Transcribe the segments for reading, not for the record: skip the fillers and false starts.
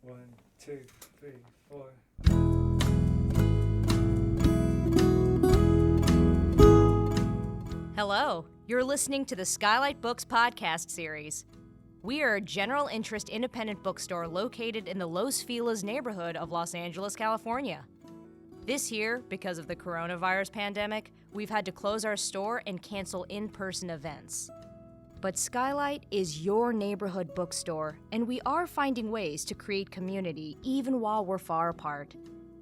One, two, three, four. Hello, you're listening to the SKYLIT Books podcast series. We are a general interest independent bookstore located in the Los Feliz neighborhood of Los Angeles, California. This year, because of the coronavirus pandemic, we've had to close our store and cancel in-person events. But SKYLIT is your neighborhood bookstore, and we are finding ways to create community even while we're far apart.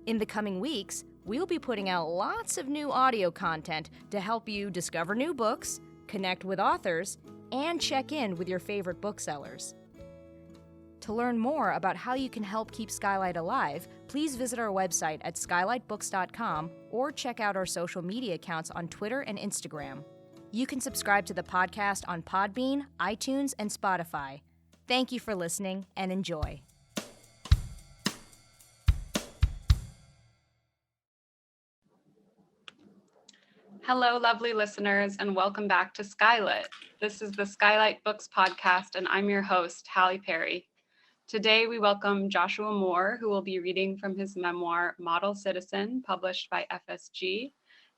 In the coming weeks, we'll be putting out lots of new audio content to help you discover new books, connect with authors, and check in with your favorite booksellers. To learn more about how you can help keep SKYLIT alive, please visit our website at skylitbooks.com or check out our social media accounts on Twitter and Instagram. You can subscribe to the podcast on Podbean, iTunes, and Spotify. Thank you for listening and enjoy. Hello, lovely listeners, and welcome back to SKYLIT. This is the SKYLIT Books podcast, and I'm your host, Hallie Perry. Today, we welcome Joshua Mohr, who will be reading from his memoir, Model Citizen, published by FSG,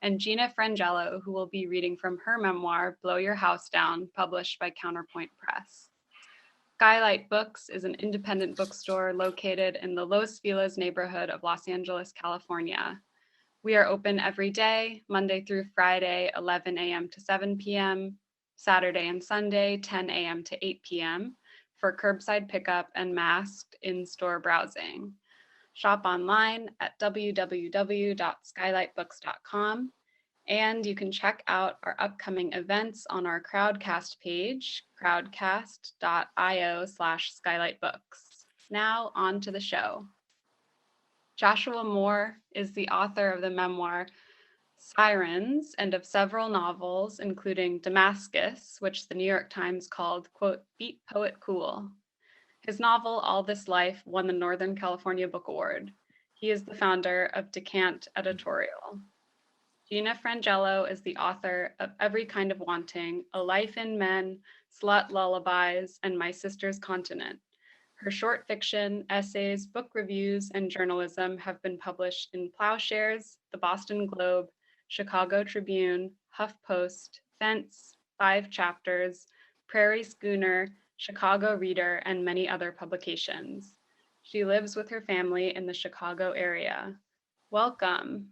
and Gina Frangello, who will be reading from her memoir, Blow Your House Down, published by Counterpoint Press. SKYLIT Books is an independent bookstore located in the Los Feliz neighborhood of Los Angeles, California. We are open every day, Monday through Friday, 11 a.m. to 7 p.m., Saturday and Sunday, 10 a.m. to 8 p.m., for curbside pickup and masked in-store browsing. Shop online at www.skylitbooks.com, and you can check out our upcoming events on our Crowdcast page, crowdcast.io/skylitbooks. Now on to the show. Joshua Mohr is the author of the memoir Sirens and of several novels, including Damascus, which the New York Times called, quote, beat poet cool. His novel, All This Life, won the Northern California Book Award. He is the founder of Decant Editorial. Gina Frangello is the author of Every Kind of Wanting, A Life in Men, Slut Lullabies, and My Sister's Continent. Her short fiction, essays, book reviews, and journalism have been published in Plowshares, The Boston Globe, Chicago Tribune, HuffPost, Fence, 5 Chapters, Prairie Schooner, Chicago Reader, and many other publications. She lives with her family in the Chicago area. Welcome.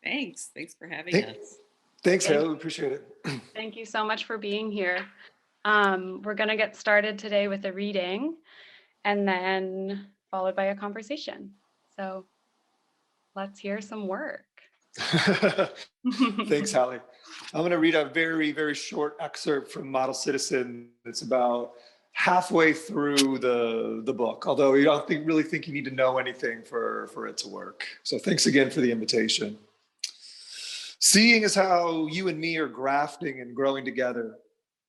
Thanks for having us. Thanks, Haley. We appreciate it. Thank you so much for being here. We're going to get started today with a reading and then followed by a conversation. So let's hear some work. Thanks, Hallie. I'm going to read a very, very short excerpt from Model Citizen. It's about halfway through the book, although you don't really think you need to know anything for it to work. So thanks again for the invitation. Seeing is how you and me are grafting and growing together,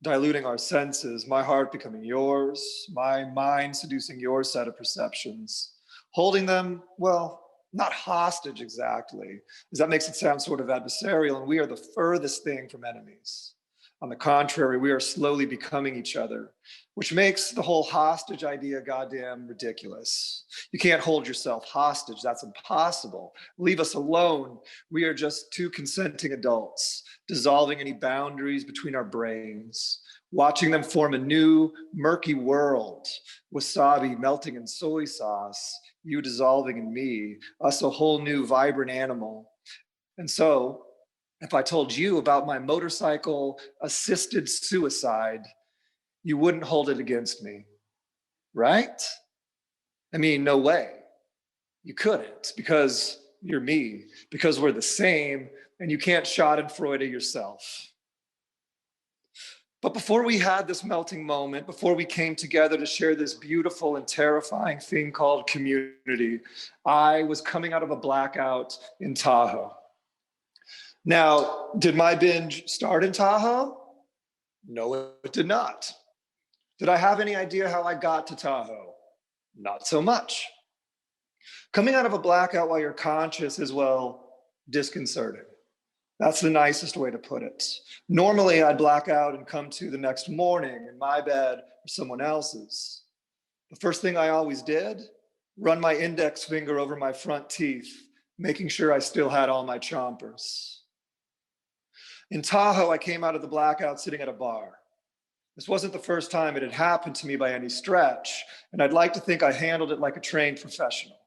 diluting our senses, my heart becoming yours, my mind seducing your set of perceptions, holding them, well, not hostage exactly, as that makes it sound sort of adversarial, and we are the furthest thing from enemies. On the contrary, we are slowly becoming each other, which makes the whole hostage idea goddamn ridiculous. You can't hold yourself hostage, that's impossible. Leave us alone. We are just two consenting adults, dissolving any boundaries between our brains, watching them form a new murky world, wasabi melting in soy sauce, you dissolving in me, us a whole new vibrant animal. And so, if I told you about my motorcycle assisted suicide, you wouldn't hold it against me, right? I mean, no way. You couldn't, because you're me, because we're the same, and you can't schadenfreude yourself. But before we had this melting moment, before we came together to share this beautiful and terrifying thing called community, I was coming out of a blackout in Tahoe. Now, did my binge start in Tahoe? No, it did not. Did I have any idea how I got to Tahoe? Not so much. Coming out of a blackout while you're conscious is, well, disconcerting. That's the nicest way to put it. Normally, I'd black out and come to the next morning in my bed or someone else's. The first thing I always did, run my index finger over my front teeth, making sure I still had all my chompers. In Tahoe, I came out of the blackout sitting at a bar. This wasn't the first time it had happened to me by any stretch, and I'd like to think I handled it like a trained professional.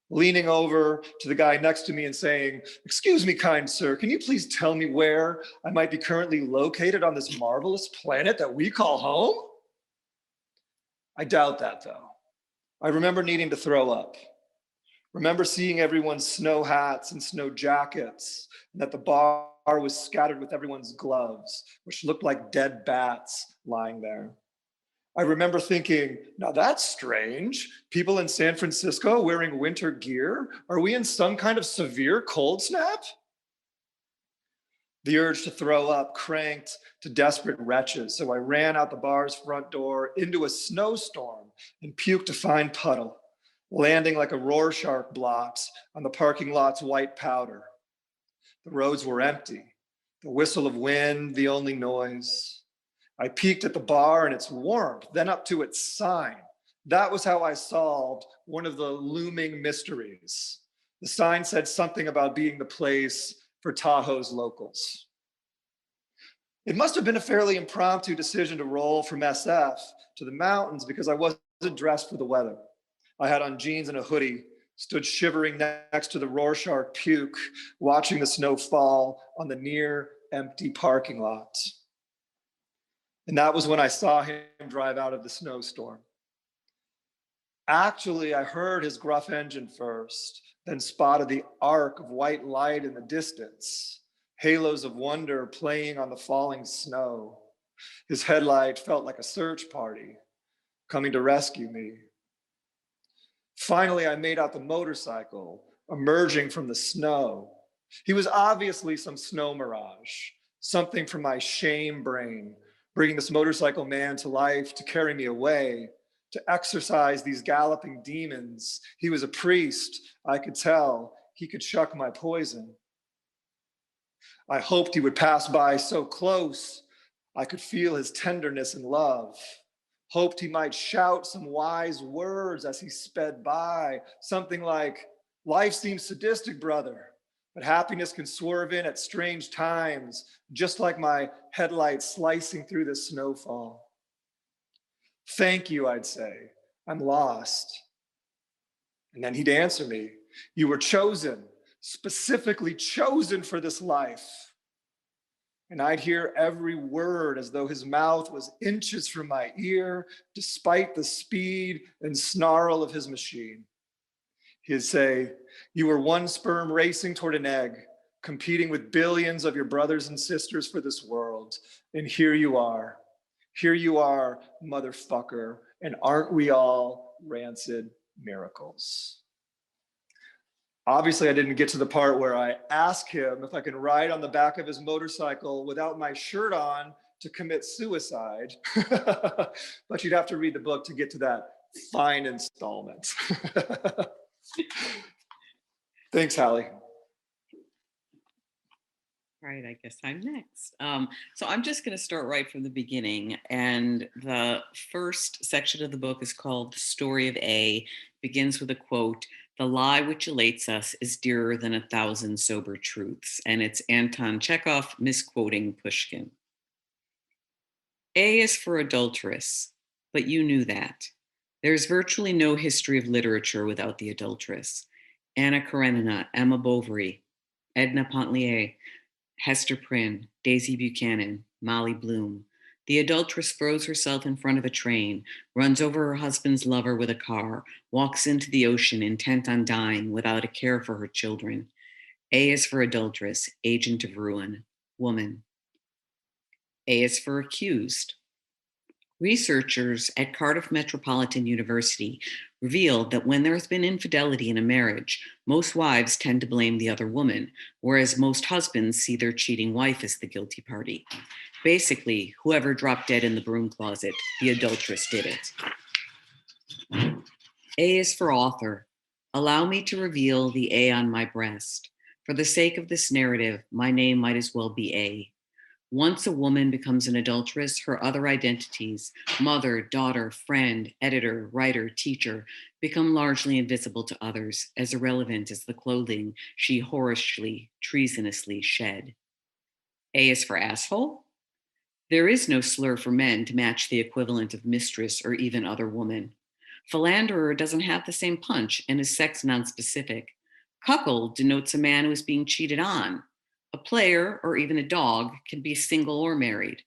Leaning over to the guy next to me and saying, "Excuse me, kind sir, can you please tell me where I might be currently located on this marvelous planet that we call home?" I doubt that, though. I remember needing to throw up. Remember seeing everyone's snow hats and snow jackets, and that the bar was scattered with everyone's gloves, which looked like dead bats lying there. I remember thinking, now that's strange. People in San Francisco wearing winter gear? Are we in some kind of severe cold snap? The urge to throw up cranked to desperate wretches, so I ran out the bar's front door into a snowstorm and puked a fine puddle, landing like a Rorschach blot on the parking lot's white powder. The roads were empty, the whistle of wind the only noise. I peeked at the bar and its warmth, then up to its sign. That was how I solved one of the looming mysteries. The sign said something about being the place for Tahoe's locals. It must have been a fairly impromptu decision to roll from SF to the mountains because I wasn't dressed for the weather. I had on jeans and a hoodie, stood shivering next to the Rorschach puke, watching the snow fall on the near empty parking lot. And that was when I saw him drive out of the snowstorm. Actually, I heard his gruff engine first, then spotted the arc of white light in the distance, halos of wonder playing on the falling snow. His headlight felt like a search party coming to rescue me. Finally, I made out the motorcycle emerging from the snow. He was obviously some snow mirage, something from my shame brain, bringing this motorcycle man to life to carry me away, to exorcise these galloping demons. He was a priest. I could tell he could shuck my poison. I hoped he would pass by so close I could feel his tenderness and love. Hoped he might shout some wise words as he sped by, something like, "Life seems sadistic, brother, but happiness can swerve in at strange times, just like my headlights slicing through the snowfall." "Thank you," I'd say. "I'm lost." And then he'd answer me, "You were chosen, specifically chosen for this life." And I'd hear every word as though his mouth was inches from my ear, despite the speed and snarl of his machine. He'd say, "You were one sperm racing toward an egg, competing with billions of your brothers and sisters for this world. And here you are. Here you are, motherfucker. And aren't we all rancid miracles?" Obviously, I didn't get to the part where I ask him if I can ride on the back of his motorcycle without my shirt on to commit suicide. But you'd have to read the book to get to that fine installment. Thanks, Hallie. All right, I guess I'm next. So I'm just going to start right from the beginning. And the first section of the book is called The Story of A. Begins with a quote, "The lie which elates us is dearer than 1,000 sober truths." And it's Anton Chekhov misquoting Pushkin. A is for adulteress, but you knew that. There's virtually no history of literature without the adulteress. Anna Karenina, Emma Bovary, Edna Pontellier, Hester Prynne, Daisy Buchanan, Molly Bloom. The adulteress throws herself in front of a train, runs over her husband's lover with a car, walks into the ocean intent on dying without a care for her children. A is for adulteress, agent of ruin, woman. A is for accused. Researchers at Cardiff Metropolitan University revealed that when there has been infidelity in a marriage, most wives tend to blame the other woman, whereas most husbands see their cheating wife as the guilty party. Basically, whoever dropped dead in the broom closet, the adulteress did it. A is for author. Allow me to reveal the A on my breast. For the sake of this narrative, my name might as well be A. Once a woman becomes an adulteress, her other identities, mother, daughter, friend, editor, writer, teacher, become largely invisible to others, as irrelevant as the clothing she whorishly, treasonously shed. A is for asshole. There is no slur for men to match the equivalent of mistress or even other woman. Philanderer doesn't have the same punch and is sex nonspecific. Cuckold denotes a man who is being cheated on. A player or even a dog can be single or married.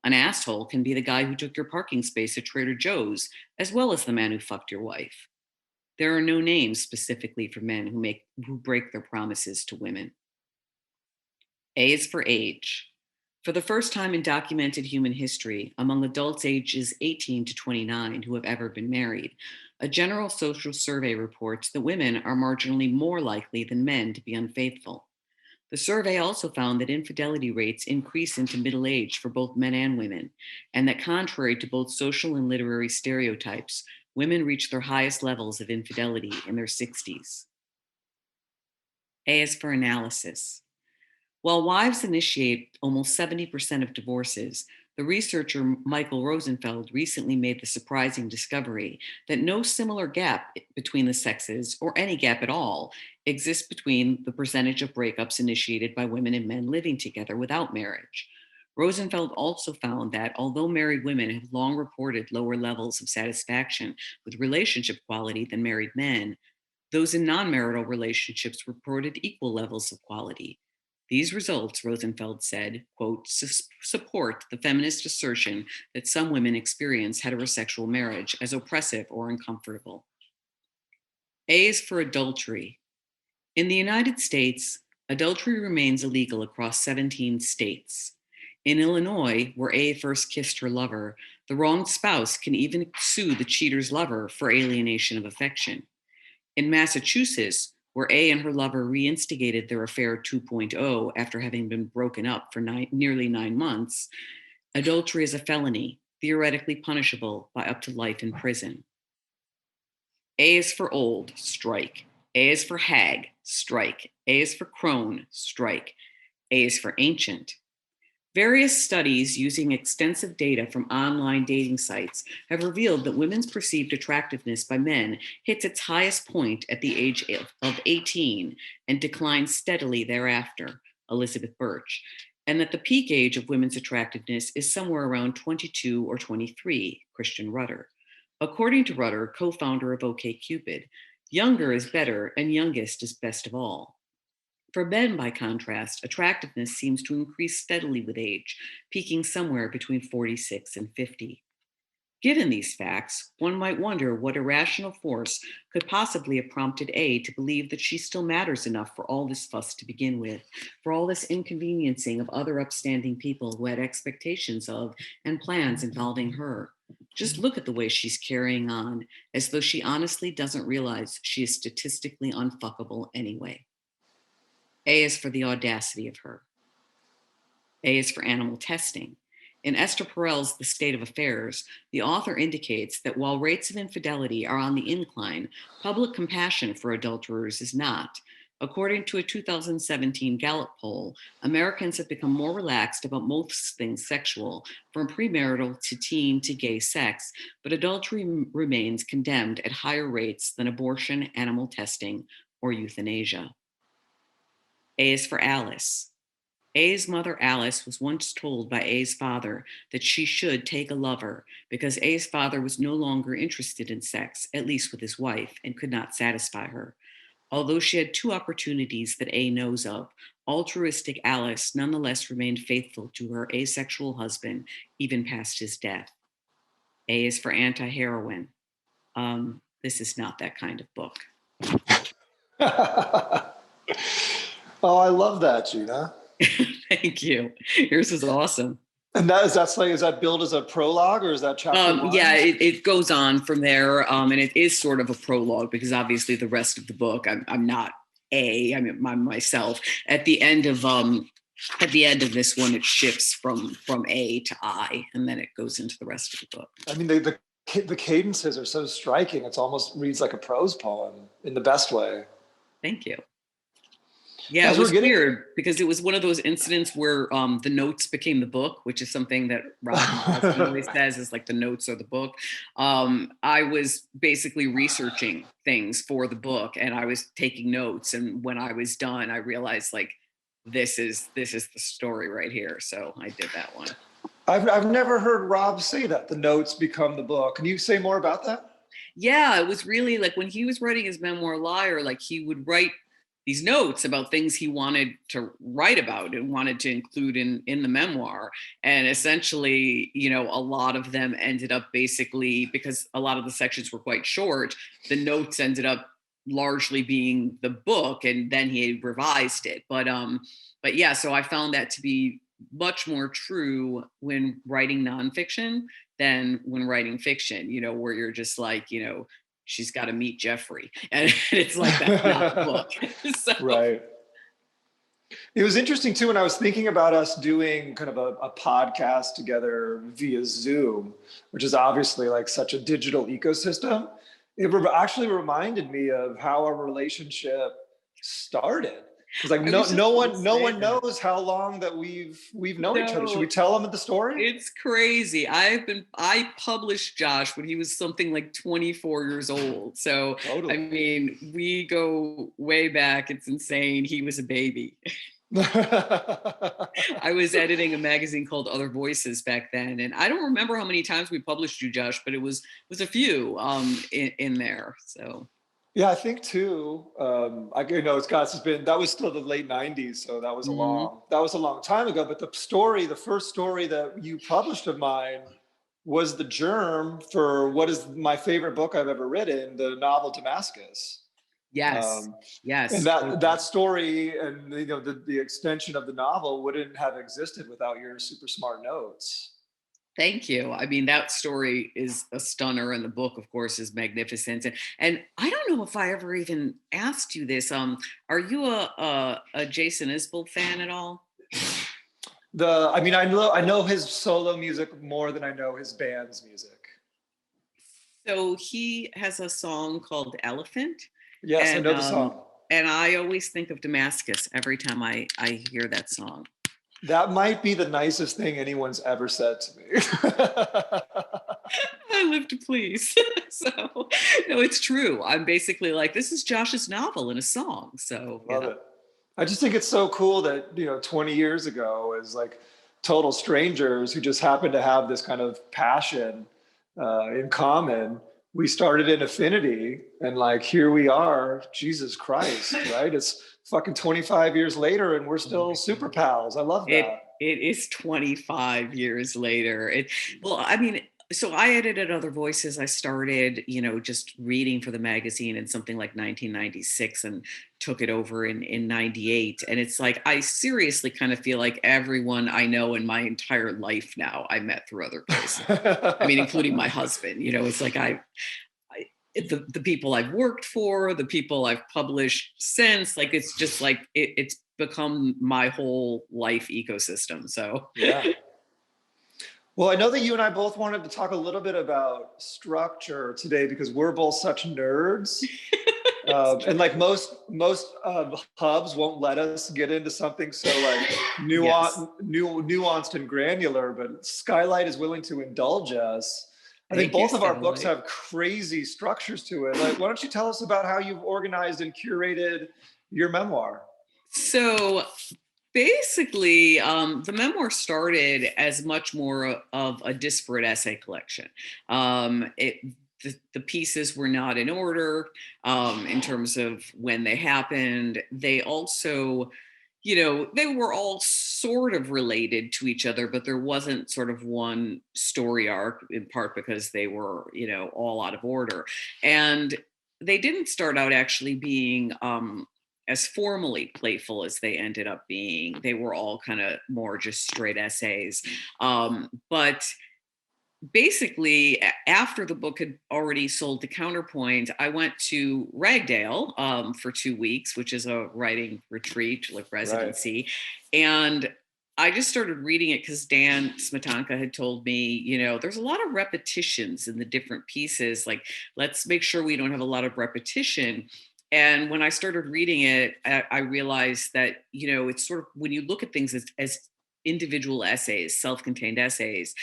An asshole can be the guy who took your parking space at Trader Joe's, as well as the man who fucked your wife. There are no names specifically for men who break their promises to women. A is for age. For the first time in documented human history, among adults ages 18 to 29 who have ever been married, a general social survey reports that women are marginally more likely than men to be unfaithful. The survey also found that infidelity rates increase into middle age for both men and women, and that contrary to both social and literary stereotypes, women reach their highest levels of infidelity in their 60s. A is for analysis. While wives initiate almost 70% of divorces, the researcher Michael Rosenfeld recently made the surprising discovery that no similar gap between the sexes, or any gap at all, exists between the percentage of breakups initiated by women and men living together without marriage. Rosenfeld also found that although married women have long reported lower levels of satisfaction with relationship quality than married men, those in non-marital relationships reported equal levels of quality. These results, Rosenfeld said, quote, support the feminist assertion that some women experience heterosexual marriage as oppressive or uncomfortable. A is for adultery. In the United States, adultery remains illegal across 17 states. In Illinois, where A first kissed her lover, the wronged spouse can even sue the cheater's lover for alienation of affection. In Massachusetts, where A and her lover reinstigated their affair 2.0 after having been broken up for nearly 9 months, adultery is a felony, theoretically punishable by up to life in prison. A is for old, strike. A is for hag, strike. A is for crone, strike. A is for ancient. Various studies using extensive data from online dating sites have revealed that women's perceived attractiveness by men hits its highest point at the age of 18 and declines steadily thereafter, Elizabeth Birch, and that the peak age of women's attractiveness is somewhere around 22 or 23, Christian Rudder. According to Rudder, co-founder of OkCupid, younger is better and youngest is best of all. For men, by contrast, attractiveness seems to increase steadily with age, peaking somewhere between 46 and 50. Given these facts, one might wonder what irrational force could possibly have prompted A to believe that she still matters enough for all this fuss to begin with, for all this inconveniencing of other upstanding people who had expectations of and plans involving her. Just look at the way she's carrying on, as though she honestly doesn't realize she is statistically unfuckable anyway. A is for the audacity of her. A is for animal testing. In Esther Perel's The State of Affairs, the author indicates that while rates of infidelity are on the incline, public compassion for adulterers is not. According to a 2017 Gallup poll, Americans have become more relaxed about most things sexual, from premarital to teen to gay sex, but adultery remains condemned at higher rates than abortion, animal testing, or euthanasia. A is for Alice. A's mother, Alice, was once told by A's father that she should take a lover because A's father was no longer interested in sex, at least with his wife, and could not satisfy her. Although she had 2 opportunities that A knows of, altruistic Alice nonetheless remained faithful to her asexual husband, even past his death. A is for anti-heroin. This is not that kind of book. Oh, I love that, Gina. Thank you. Yours is awesome. And is that billed as a prologue or is that chapter 1? Yeah, it goes on from there, and it is sort of a prologue because obviously the rest of the book, I'm not I'm myself. At the end of this one, it shifts from A to I, and then it goes into the rest of the book. I mean, the cadences are so striking. It's almost reads like a prose poem in the best way. Thank you. Yeah, As it we're was getting, weird because it was one of those incidents where the notes became the book, which is something that Rob, my husband, always says is like the notes are the book. I was basically researching things for the book and I was taking notes. And when I was done, I realized like this is the story right here. So I did that one. I've never heard Rob say that the notes become the book. Can you say more about that? Yeah, it was really like when he was writing his memoir Liar, like he would write these notes about things he wanted to write about and wanted to include in the memoir. And essentially, you know, a lot of them ended up basically, because a lot of the sections were quite short, the notes ended up largely being the book, and then he revised it. But yeah, so I found that to be much more true when writing nonfiction than when writing fiction, you know, where you're just like, you know, she's got to meet Jeffrey. And it's like, that's not the book. So. Right. It was interesting too, when I was thinking about us doing kind of a podcast together via Zoom, which is obviously like such a digital ecosystem. Actually reminded me of how our relationship started. Because like I was just no gonna say one that. knows how long that we've known each other. Should No, we tell them the story? it's crazy. I published Josh when he was something like 24 years old. So, Totally. I mean, we go way back. It's insane. He was a baby. I was editing a magazine called Other Voices back then, and I don't remember how many times we published you, Josh, but it was a few in there. So Yeah, I think too. You know, it's been, that was still the late '90s, so that was a long time ago. But the first story that you published of mine was the germ for what is my favorite book I've ever written, the novel Damascus. yes, Um, and yes, that story and you know the extension of the novel wouldn't have existed without your super smart notes. thank you. I mean, that story is a stunner, and the book, of course, is magnificent. And I don't know if I ever even asked you this. Are you a Jason Isbell fan at all? I mean, I know his solo music more than I know his band's music. So he has a song called Elephant, Yes, I and know the song. I always think of Damascus every time I hear that song. That might be the nicest thing anyone's ever said to me. I live to please. So no, it's true. I'm basically like, this is Josh's novel in a song. So Love yeah. it. I just think it's so cool that, you know, 20 years ago, as like total strangers who just happened to have this kind of passion in common, we started in affinity, and like here we are, Jesus Christ, right? It's fucking 25 years later and we're still super pals. I love that. It is 25 years later. Well, I mean, so I edited Other Voices. I started, you know, just reading for the magazine in something like 1996 and took it over in 98. And it's like, I seriously kind of feel like everyone I know in my entire life now I met through Other Voices. I mean, including my husband, you know, it's like the people I've worked for, the people I've published since, like, it's just like, it's become my whole life ecosystem. So Yeah. Well, I know that you and I both wanted to talk a little bit about structure today because we're both such nerds. And like most hubs won't let us get into something so like yes. nuanced and granular, but Skylight is willing to indulge us. I think Thank you, both of our books Skylight. have crazy structures to it. Like, why don't you tell us about how you've organized and curated your memoir? So basically, the memoir started as much more of a disparate essay collection. The pieces were not in order in terms of when they happened. They also, you know, they were all sort of related to each other, but there wasn't sort of one story arc, in part because they were, you know, all out of order. And they didn't start out actually being as formally playful as they ended up being. They were all kind of more just straight essays. But basically, after the book had already sold to Counterpoint, I went to Ragdale for 2 weeks, which is a writing retreat, like residency. Right. And I just started reading it because Dan Smetanka had told me, you know, there's a lot of repetitions in the different pieces. Like, let's make sure we don't have a lot of repetition. And when I started reading it, I realized that, it's sort of, when you look at things as individual essays, self-contained essays,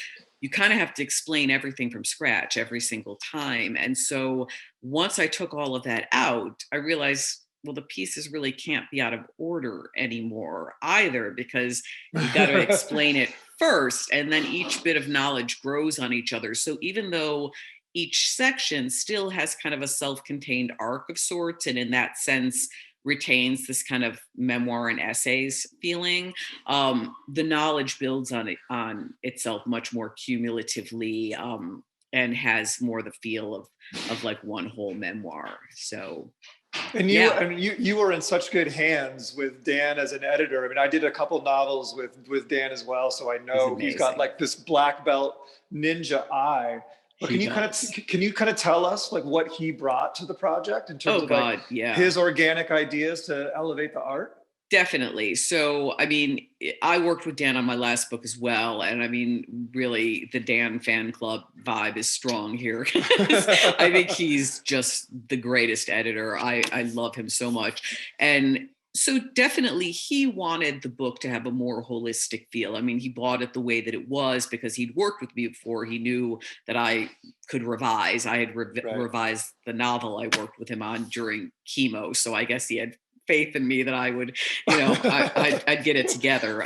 you kind of have to explain everything from scratch every single time. And so once I took all of that out, I realized, well, the pieces really can't be out of order anymore either, because you got to explain it first, and then each bit of knowledge grows on each other. So even though each section still has kind of a self-contained arc of sorts, and in that sense retains this kind of memoir and essays feeling, the knowledge builds on itself much more cumulatively, and has more the feel of like one whole memoir. So And yeah. you were in such good hands with Dan as an editor. I mean, I did a couple novels with Dan as well, so I know he's got like this black belt ninja eye. But can you kind of tell us like what he brought to the project in terms of like his organic ideas to elevate the art? Definitely. So, I mean, I worked with Dan on my last book as well. And I mean, really, the Dan fan club vibe is strong here. I think he's just the greatest editor. I love him so much. And so definitely he wanted the book to have a more holistic feel. I mean, he bought it the way that it was because he'd worked with me before. He knew that I could revise. I had revised the novel I worked with him on during chemo. So I guess he had faith in me that I would, I'd get it together.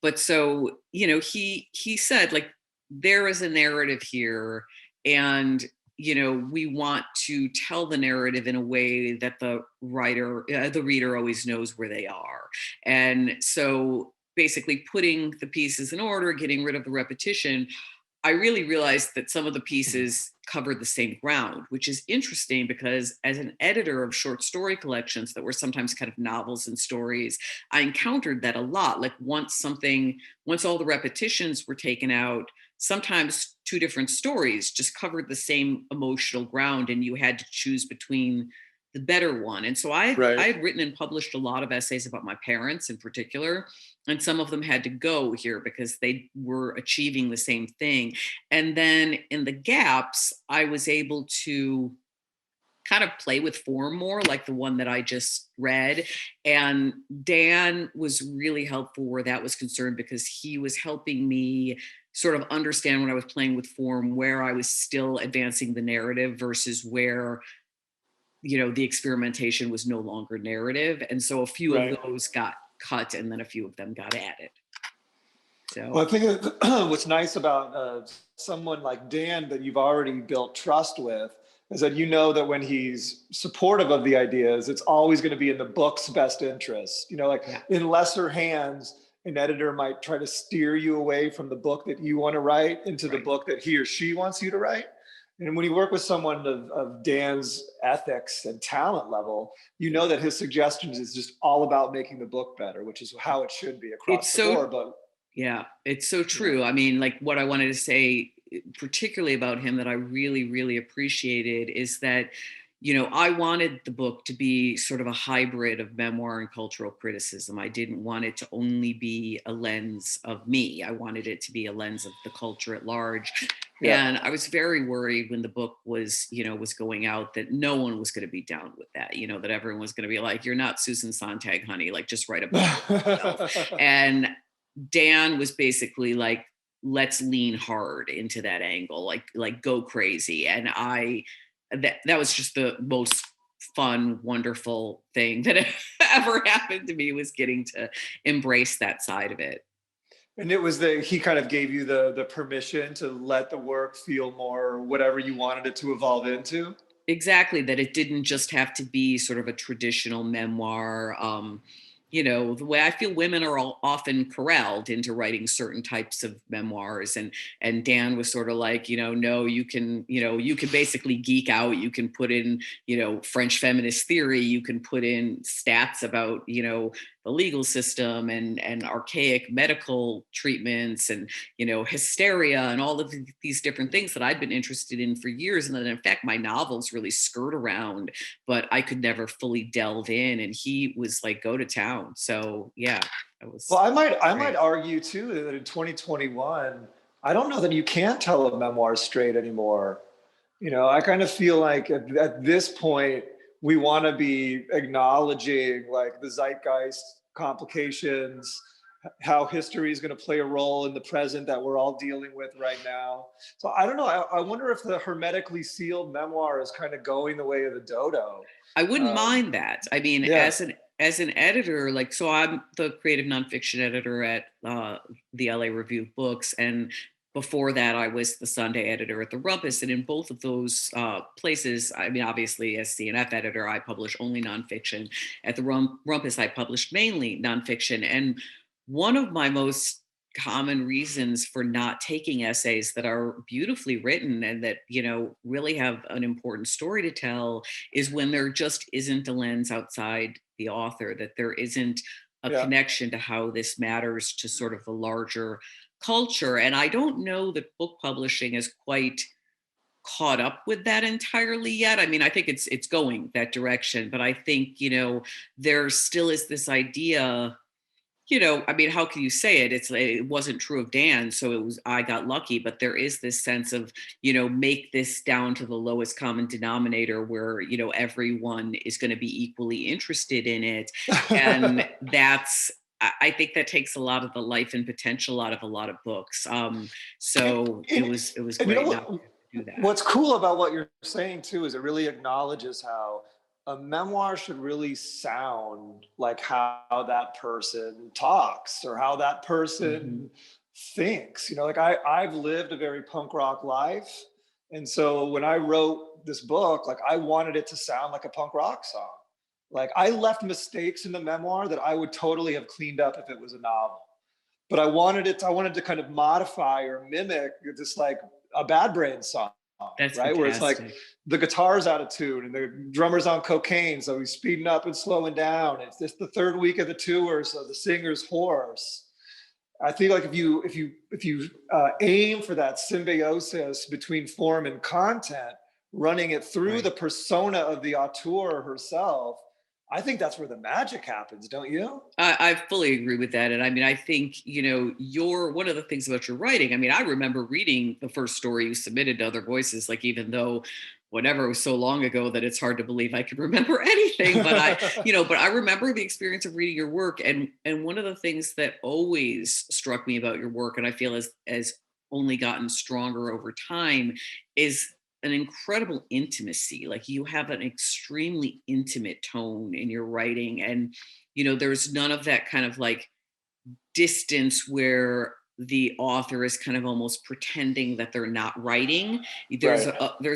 But so, he said, like, there is a narrative here, and we want to tell the narrative in a way that the reader always knows where they are. And so basically putting the pieces in order, getting rid of the repetition, I really realized that some of the pieces covered the same ground, which is interesting because as an editor of short story collections that were sometimes kind of novels and stories, I encountered that a lot. Like once all the repetitions were taken out, sometimes two different stories just covered the same emotional ground, and you had to choose between the better one. And so I had written and published a lot of essays about my parents in particular, and some of them had to go here because they were achieving the same thing. And then in the gaps, I was able to kind of play with form more, like the one that I just read. And Dan was really helpful where that was concerned, because he was helping me sort of understand when I was playing with form where I was still advancing the narrative versus where the experimentation was no longer narrative. And so a few of those got cut, and then a few of them got added. So well, I think what's nice about someone like Dan that you've already built trust with is that that when he's supportive of the ideas, it's always going to be in the book's best interest. In lesser hands, an editor might try to steer you away from the book that you want to write into the book that he or she wants you to write. And when you work with someone of Dan's ethics and talent level, that his suggestions is just all about making the book better, which is how it should be across the board. But yeah, it's so true. I mean, like what I wanted to say particularly about him that I really, really appreciated is that, I wanted the book to be sort of a hybrid of memoir and cultural criticism. I didn't want it to only be a lens of me. I wanted it to be a lens of the culture at large. Yeah. And I was very worried when the book was going out that no one was going to be down with that, that everyone was going to be like, you're not Susan Sontag, honey, like just write a book. And Dan was basically like, let's lean hard into that angle, like go crazy. And that was just the most fun, wonderful thing that ever happened to me, was getting to embrace that side of it. And it was he kind of gave you the permission to let the work feel more whatever you wanted it to evolve into. Exactly, that it didn't just have to be sort of a traditional memoir. The way I feel women are often corralled into writing certain types of memoirs, and Dan was sort of like, no, you can basically geek out. You can put in, French feminist theory. You can put in stats about, the legal system and archaic medical treatments and, hysteria and all of these different things that I'd been interested in for years. And then in fact, my novels really skirt around, but I could never fully delve in. And he was like, go to town. So yeah, it was. Well, I might argue too that in 2021, I don't know that you can't tell a memoir straight anymore. I kind of feel like at this point, we want to be acknowledging like the zeitgeist complications, how history is going to play a role in the present that we're all dealing with right now. So I don't know. I wonder if the hermetically sealed memoir is kind of going the way of the dodo. I wouldn't mind that. I mean, Yeah. as an editor, like, so I'm the creative nonfiction editor at the LA Review of Books, and before that, I was the Sunday editor at the Rumpus. And in both of those places, I mean, obviously, as CNF editor, I publish only nonfiction. At the Rumpus, I published mainly nonfiction. And one of my most common reasons for not taking essays that are beautifully written and that, you know, really have an important story to tell is when there just isn't a lens outside the author, that there isn't a connection to how this matters to sort of the larger culture. And I don't know that book publishing is quite caught up with that entirely yet. I mean, I think it's going that direction, but I think, you know, there still is this idea, you know, I mean, how can you say it? It wasn't true of Dan, so it was, I got lucky, but there is this sense of, you know, make this down to the lowest common denominator where, you know, everyone is going to be equally interested in it. And that's, I think that takes a lot of the life and potential out of a lot of books. So it was And great you know not to do that. what's cool about what you're saying too is it really acknowledges how a memoir should really sound like how that person talks or how that person thinks. You know, like I've lived a very punk rock life. And so when I wrote this book, like I wanted it to sound like a punk rock song. Like I left mistakes in the memoir that I would totally have cleaned up if it was a novel. But I wanted to kind of modify or mimic just like a Bad Brain song. That's right? fantastic. Where it's like the guitar's out of tune and the drummer's on cocaine, so he's speeding up and slowing down. It's just the third week of the tour, so the singer's hoarse. I think like if you aim for that symbiosis between form and content, running it through the persona of the auteur herself, I think that's where the magic happens, don't you? I fully agree with that. And I mean, I think, you know, one of the things about your writing, I mean, I remember reading the first story you submitted to Other Voices, like even though whatever, it was so long ago that it's hard to believe I could remember anything, but I remember the experience of reading your work. And one of the things that always struck me about your work, and I feel has only gotten stronger over time, is an incredible intimacy. Like you have an extremely intimate tone in your writing. And, you know, there's none of that kind of like distance where the author is kind of almost pretending that they're not writing. There's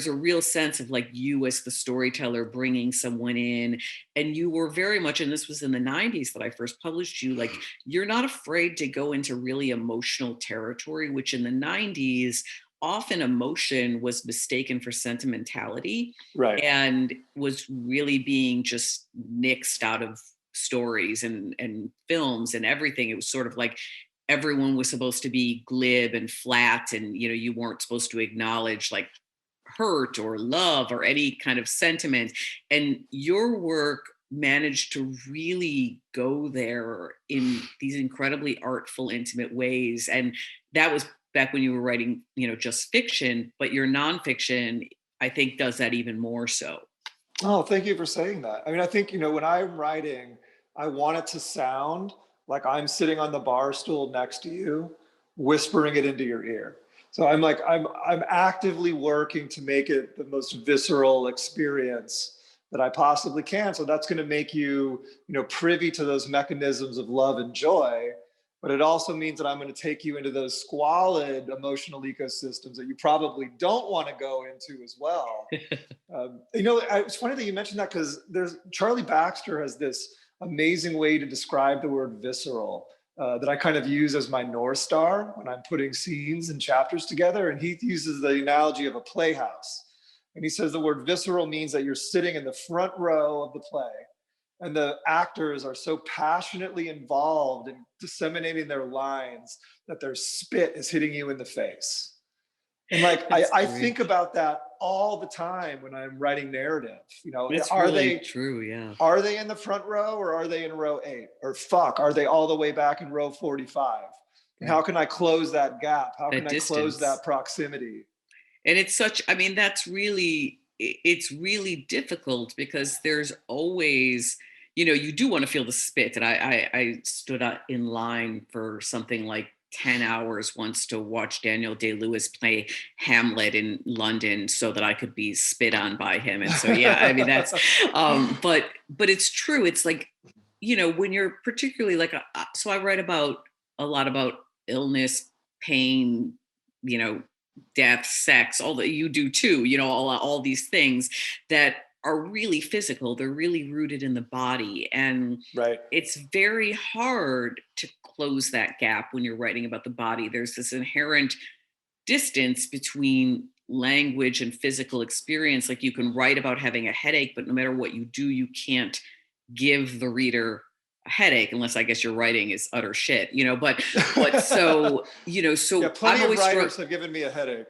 a real sense of like you as the storyteller bringing someone in, and you were very much, and this was in the 90s that I first published you, like you're not afraid to go into really emotional territory, which in the 90s often emotion was mistaken for sentimentality, and was really being just nixed out of stories and films and everything. It was sort of like everyone was supposed to be glib and flat, and you know, you weren't supposed to acknowledge like hurt or love or any kind of sentiment. And your work managed to really go there in these incredibly artful, intimate ways. And that was back when you were writing, you know, just fiction, but your nonfiction, I think, does that even more so. Oh, thank you for saying that. I mean, I think, you know, when I'm writing, I want it to sound like I'm sitting on the bar stool next to you, whispering it into your ear. So I'm actively working to make it the most visceral experience that I possibly can. So that's going to make you, you know, privy to those mechanisms of love and joy. But it also means that I'm going to take you into those squalid emotional ecosystems that you probably don't want to go into as well. You know, it's funny that you mentioned that because Charlie Baxter has this amazing way to describe the word visceral that I kind of use as my North Star when I'm putting scenes and chapters together. And he uses the analogy of a playhouse. And he says the word visceral means that you're sitting in the front row of the play, and the actors are so passionately involved in disseminating their lines that their spit is hitting you in the face. And like, I think about that all the time when I'm writing narrative. You know, are they true? Yeah. Are they in the front row or are they in row 8? Or are they all the way back in row 45? And how can I close that gap? How can I close that proximity? And it's such, I mean, that's really, it's really difficult because there's always, you do want to feel the spit. And I stood up in line for something like 10 hours once to watch Daniel Day-Lewis play Hamlet in London so that I could be spit on by him. And so, yeah, I mean, that's, but it's true. It's like, when you're particularly like, so I write about a lot about illness, pain, death, sex, all that you do too, all these things that are really physical. They're really rooted in the body. And Right. it's very hard to close that gap when you're writing about the body. There's this inherent distance between language and physical experience. Like, you can write about having a headache, but no matter what you do, you can't give the reader a headache unless, I guess, your writing is utter shit, but so, so yeah, plenty I'm always of writers have given me a headache.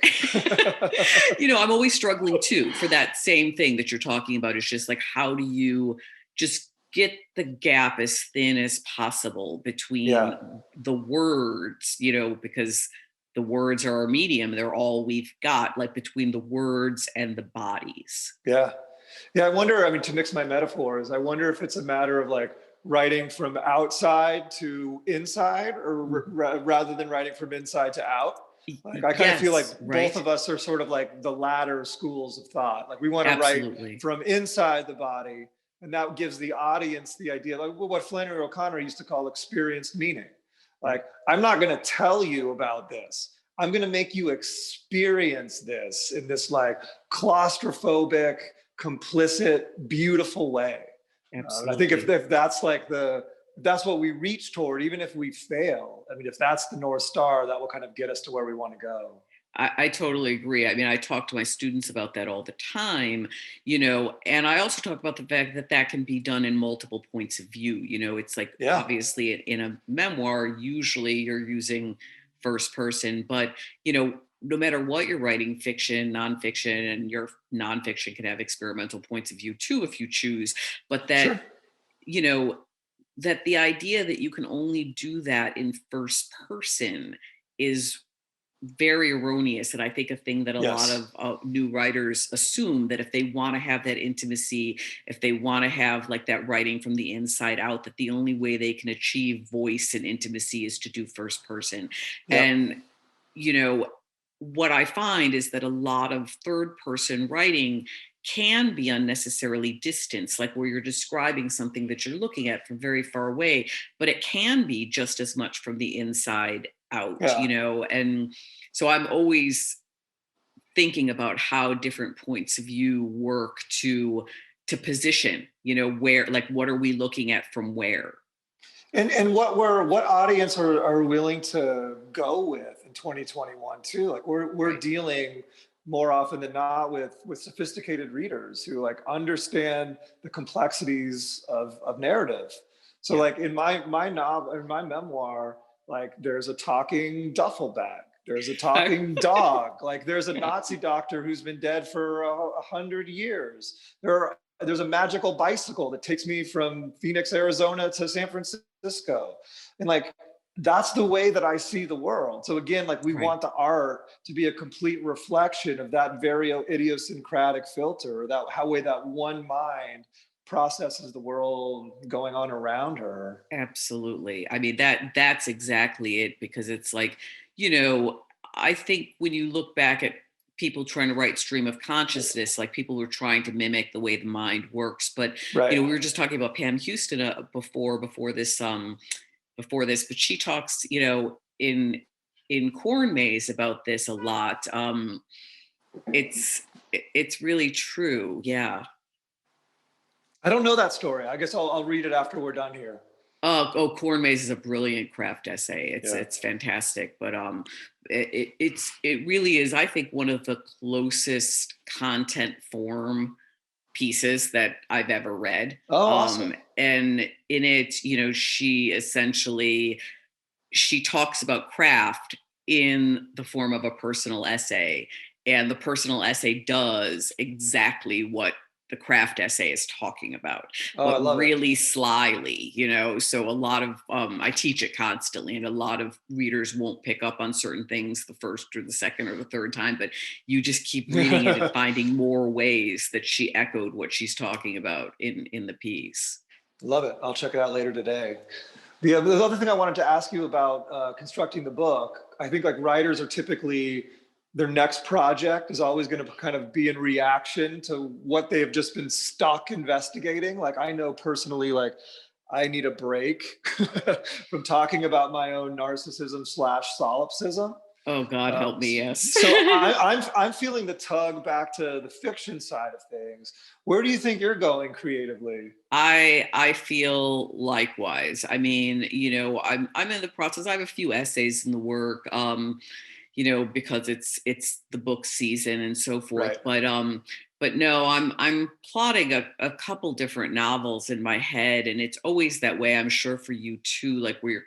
I'm always struggling too for that same thing that you're talking about. It's just like, how do you just get the gap as thin as possible between the words, because the words are our medium. They're all we've got, like, between the words and the bodies. Yeah. I wonder, to mix my metaphors, I wonder if it's a matter of like writing from outside to inside, or rather than writing from inside to out. Like, I kind of feel like both of us are sort of like the latter schools of thought. Like, we want to write from inside the body, and that gives the audience the idea, like what Flannery O'Connor used to call experienced meaning. Like, I'm not going to tell you about this. I'm going to make you experience this in this like claustrophobic, complicit, beautiful way. And I think if that's like that's what we reach toward, even if we fail, if that's the North Star, that will kind of get us to where we want to go. I totally agree. I talk to my students about that all the time, and I also talk about the fact that that can be done in multiple points of view. It's like, obviously in a memoir, usually you're using first person, but, no matter what you're writing, fiction, nonfiction, and your nonfiction can have experimental points of view too, if you choose, but that, that the idea that you can only do that in first person is very erroneous. And I think a thing that a lot of new writers assume, that if they want to have that intimacy, if they want to have like that writing from the inside out, that the only way they can achieve voice and intimacy is to do first person. And, what I find is that a lot of third person writing can be unnecessarily distanced, like where you're describing something that you're looking at from very far away, but it can be just as much from the inside out, and so I'm always thinking about how different points of view work to position, where, like, what are we looking at from where? And what audience are willing to go with in 2021 too? Like, we're dealing more often than not with sophisticated readers who like understand the complexities of narrative. So like in my novel, in my memoir, like there's a talking duffel bag, there's a talking dog, like there's a Nazi doctor who's been dead for 100 years. There's a magical bicycle that takes me from Phoenix, Arizona to San Francisco. And like, that's the way that I see the world. So again, like we want the art to be a complete reflection of that very idiosyncratic filter, that way that one mind processes the world going on around her. Absolutely. That's exactly it, because it's like, I think when you look back at people trying to write stream of consciousness, like people were trying to mimic the way the mind works. But, we were just talking about Pam Houston before this, but she talks, in Corn Maze about this a lot. It's really true. Yeah. I don't know that story. I guess I'll read it after we're done here. Corn Maze is a brilliant craft essay. It's fantastic, but it really is, I think, one of the closest content form pieces that I've ever read. Awesome. And in it, she talks about craft in the form of a personal essay, and the personal essay does exactly what the craft essay is talking about, Oh, I but love it. really slyly, so a lot of I teach it constantly, and a lot of readers won't pick up on certain things the first or the second or the third time, but you just keep reading it and finding more ways that she echoed what she's talking about in the piece. Love it. I'll check it out later today. The other thing I wanted to ask you about constructing the book, I think like writers are typically, their next project is always going to kind of be in reaction to what they've just been stuck investigating. Like I know personally, like I need a break from talking about my own narcissism / solipsism. Oh, God help me, yes. So I'm feeling the tug back to the fiction side of things. Where do you think you're going creatively? I feel likewise. I mean, I'm in the process. I have a few essays in the work, because it's the book season and so forth. Right. But no, I'm plotting a couple different novels in my head, and it's always that way. I'm sure for you too, like where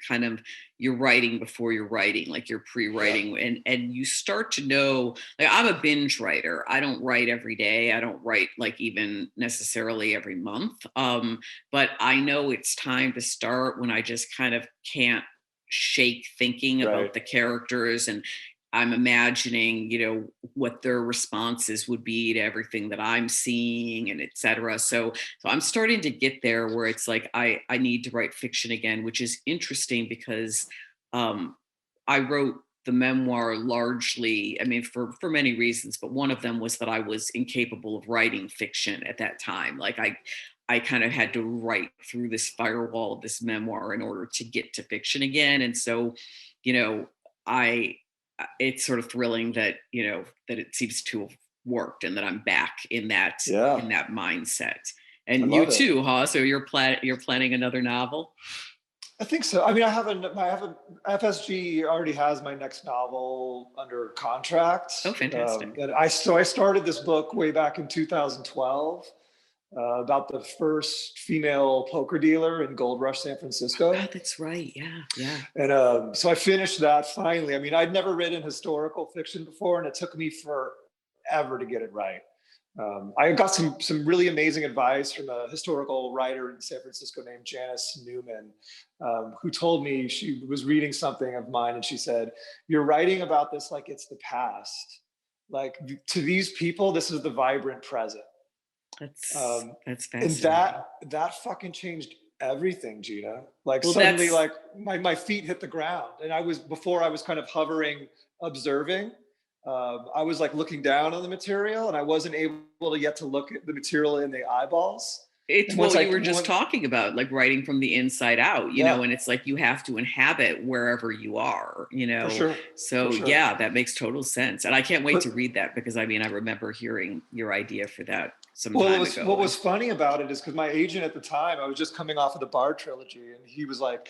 you're writing before you're writing, like you're pre-writing, and you start to know, like I'm a binge writer. I don't write every day. I don't write like even necessarily every month. But I know it's time to start when I just kind of can't shake thinking about the characters, and I'm imagining, what their responses would be to everything that I'm seeing, and et cetera. So I'm starting to get there where it's like, I need to write fiction again, which is interesting because I wrote the memoir largely, I mean, for many reasons, but one of them was that I was incapable of writing fiction at that time. Like I kind of had to write through this firewall of this memoir in order to get to fiction again. And so, it's sort of thrilling that that it seems to have worked and that I'm back in that mindset. And you too, huh? So you're planning another novel? I think so. I mean, I have FSG already has my next novel under contract. Oh, fantastic! And I started this book way back in 2012. About the first female poker dealer in Gold Rush, San Francisco. Oh, that's right. Yeah. And so I finished that finally. I mean, I'd never written historical fiction before, and it took me forever to get it right. I got some really amazing advice from a historical writer in San Francisco named Janice Newman, who told me she was reading something of mine, and she said, "You're writing about this like it's the past. Like to these people, this is the vibrant present." That's fascinating. And that fucking changed everything, Gina. Like suddenly, like my feet hit the ground, and before I was kind of hovering, observing. I was like looking down on the material, and I wasn't able to get to look at the material in the eyeballs. It's what you were just talking about, like writing from the inside out, and it's like you have to inhabit wherever you are, For sure. So For sure. Yeah, that makes total sense. And I can't wait to read that because I mean, I remember hearing your idea for that some time ago. What was funny about it is because my agent at the time, I was just coming off of the Bar trilogy, and he was like,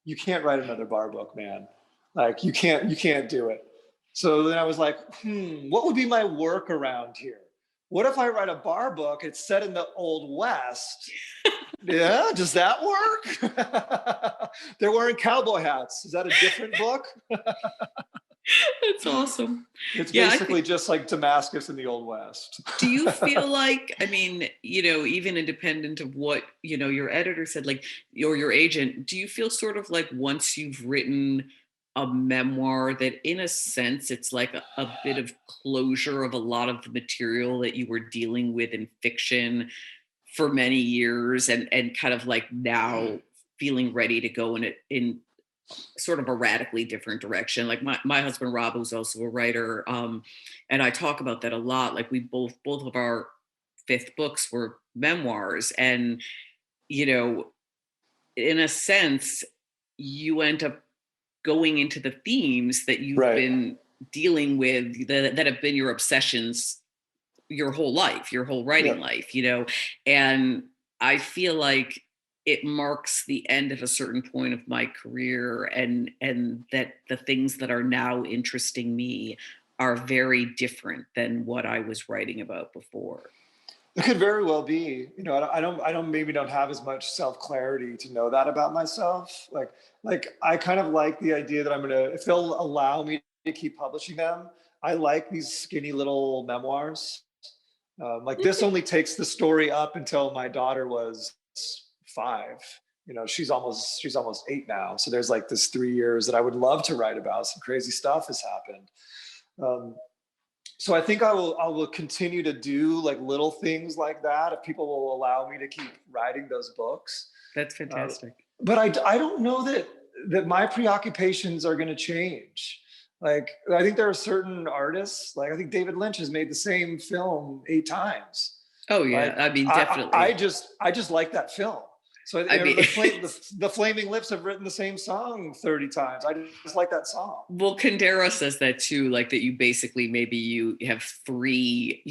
"You can't write another Bar book, man. Like you can't do it." So then I was like, what would be my workaround here? What if I write a Bar book? It's set in the Old West. Yeah, does that work? They're wearing cowboy hats. Is that a different book? That's awesome. It's basically just like Damascus in the Old West. Do you feel like, I mean, even independent of what, your editor said, like, or your agent, do you feel sort of like once you've written a memoir that in a sense it's like a bit of closure of a lot of the material that you were dealing with in fiction for many years, and kind of like now feeling ready to go in sort of a radically different direction? Like my husband Rob, who's also a writer, and I talk about that a lot. Like we both of our fifth books were memoirs, and in a sense you end up going into the themes that you've been dealing with that have been your obsessions your whole life, your whole writing life, and I feel like it marks the end of a certain point of my career, and that the things that are now interesting me are very different than what I was writing about before. It could very well be. I don't have as much self-clarity to know that about myself. Like I kind of like the idea that if they'll allow me to keep publishing them, I like these skinny little memoirs. Like this only takes the story up until my daughter was 5. You know, she's almost 8 now. So there's like this 3 years that I would love to write about. Some crazy stuff has happened. So I think I will continue to do like little things like that if people will allow me to keep writing those books. That's fantastic. But I don't know that my preoccupations are going to change. Like, I think there are certain artists, like I think David Lynch has made the same film 8 times. Oh yeah, Like, I mean, definitely. I just like that film. So I mean, the Flaming Lips have written the same song 30 times. I just like that song. Well, Kundera says that too, like that you basically maybe you have 3,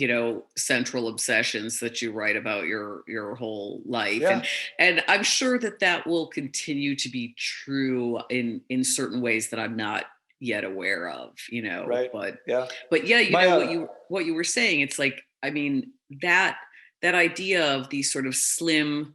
central obsessions that you write about your whole life. Yeah. And I'm sure that will continue to be true in certain ways that I'm not yet aware of, Right. But yeah, what you were saying, it's like, I mean, that idea of these sort of slim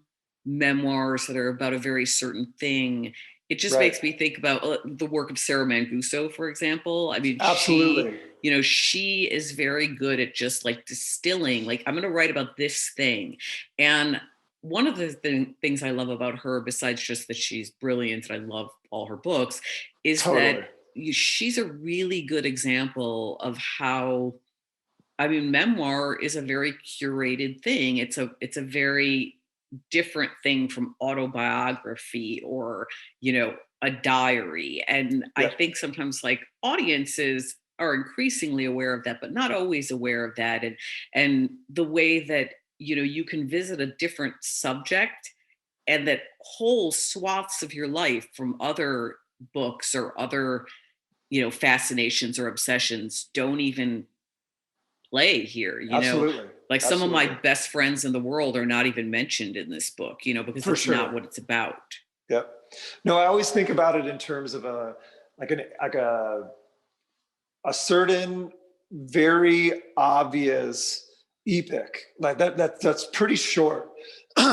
memoirs that are about a very certain thing, it just makes me think about the work of Sarah Manguso, for example. I mean, absolutely. She is very good at just like distilling, like, I'm going to write about this thing. And one of the things I love about her, besides just that she's brilliant and I love all her books, is that she's a really good example of how, I mean, memoir is a very curated thing. It's a very different thing from autobiography or, a diary. And I think sometimes like audiences are increasingly aware of that, but not always aware of that. And the way that, you can visit a different subject and that whole swaths of your life from other books or other, fascinations or obsessions don't even play here, Absolutely. like some of my best friends in the world are not even mentioned in this book, because it's not what it's about. Yep. No, I always think about it in terms of a certain very obvious epic, like that's pretty short.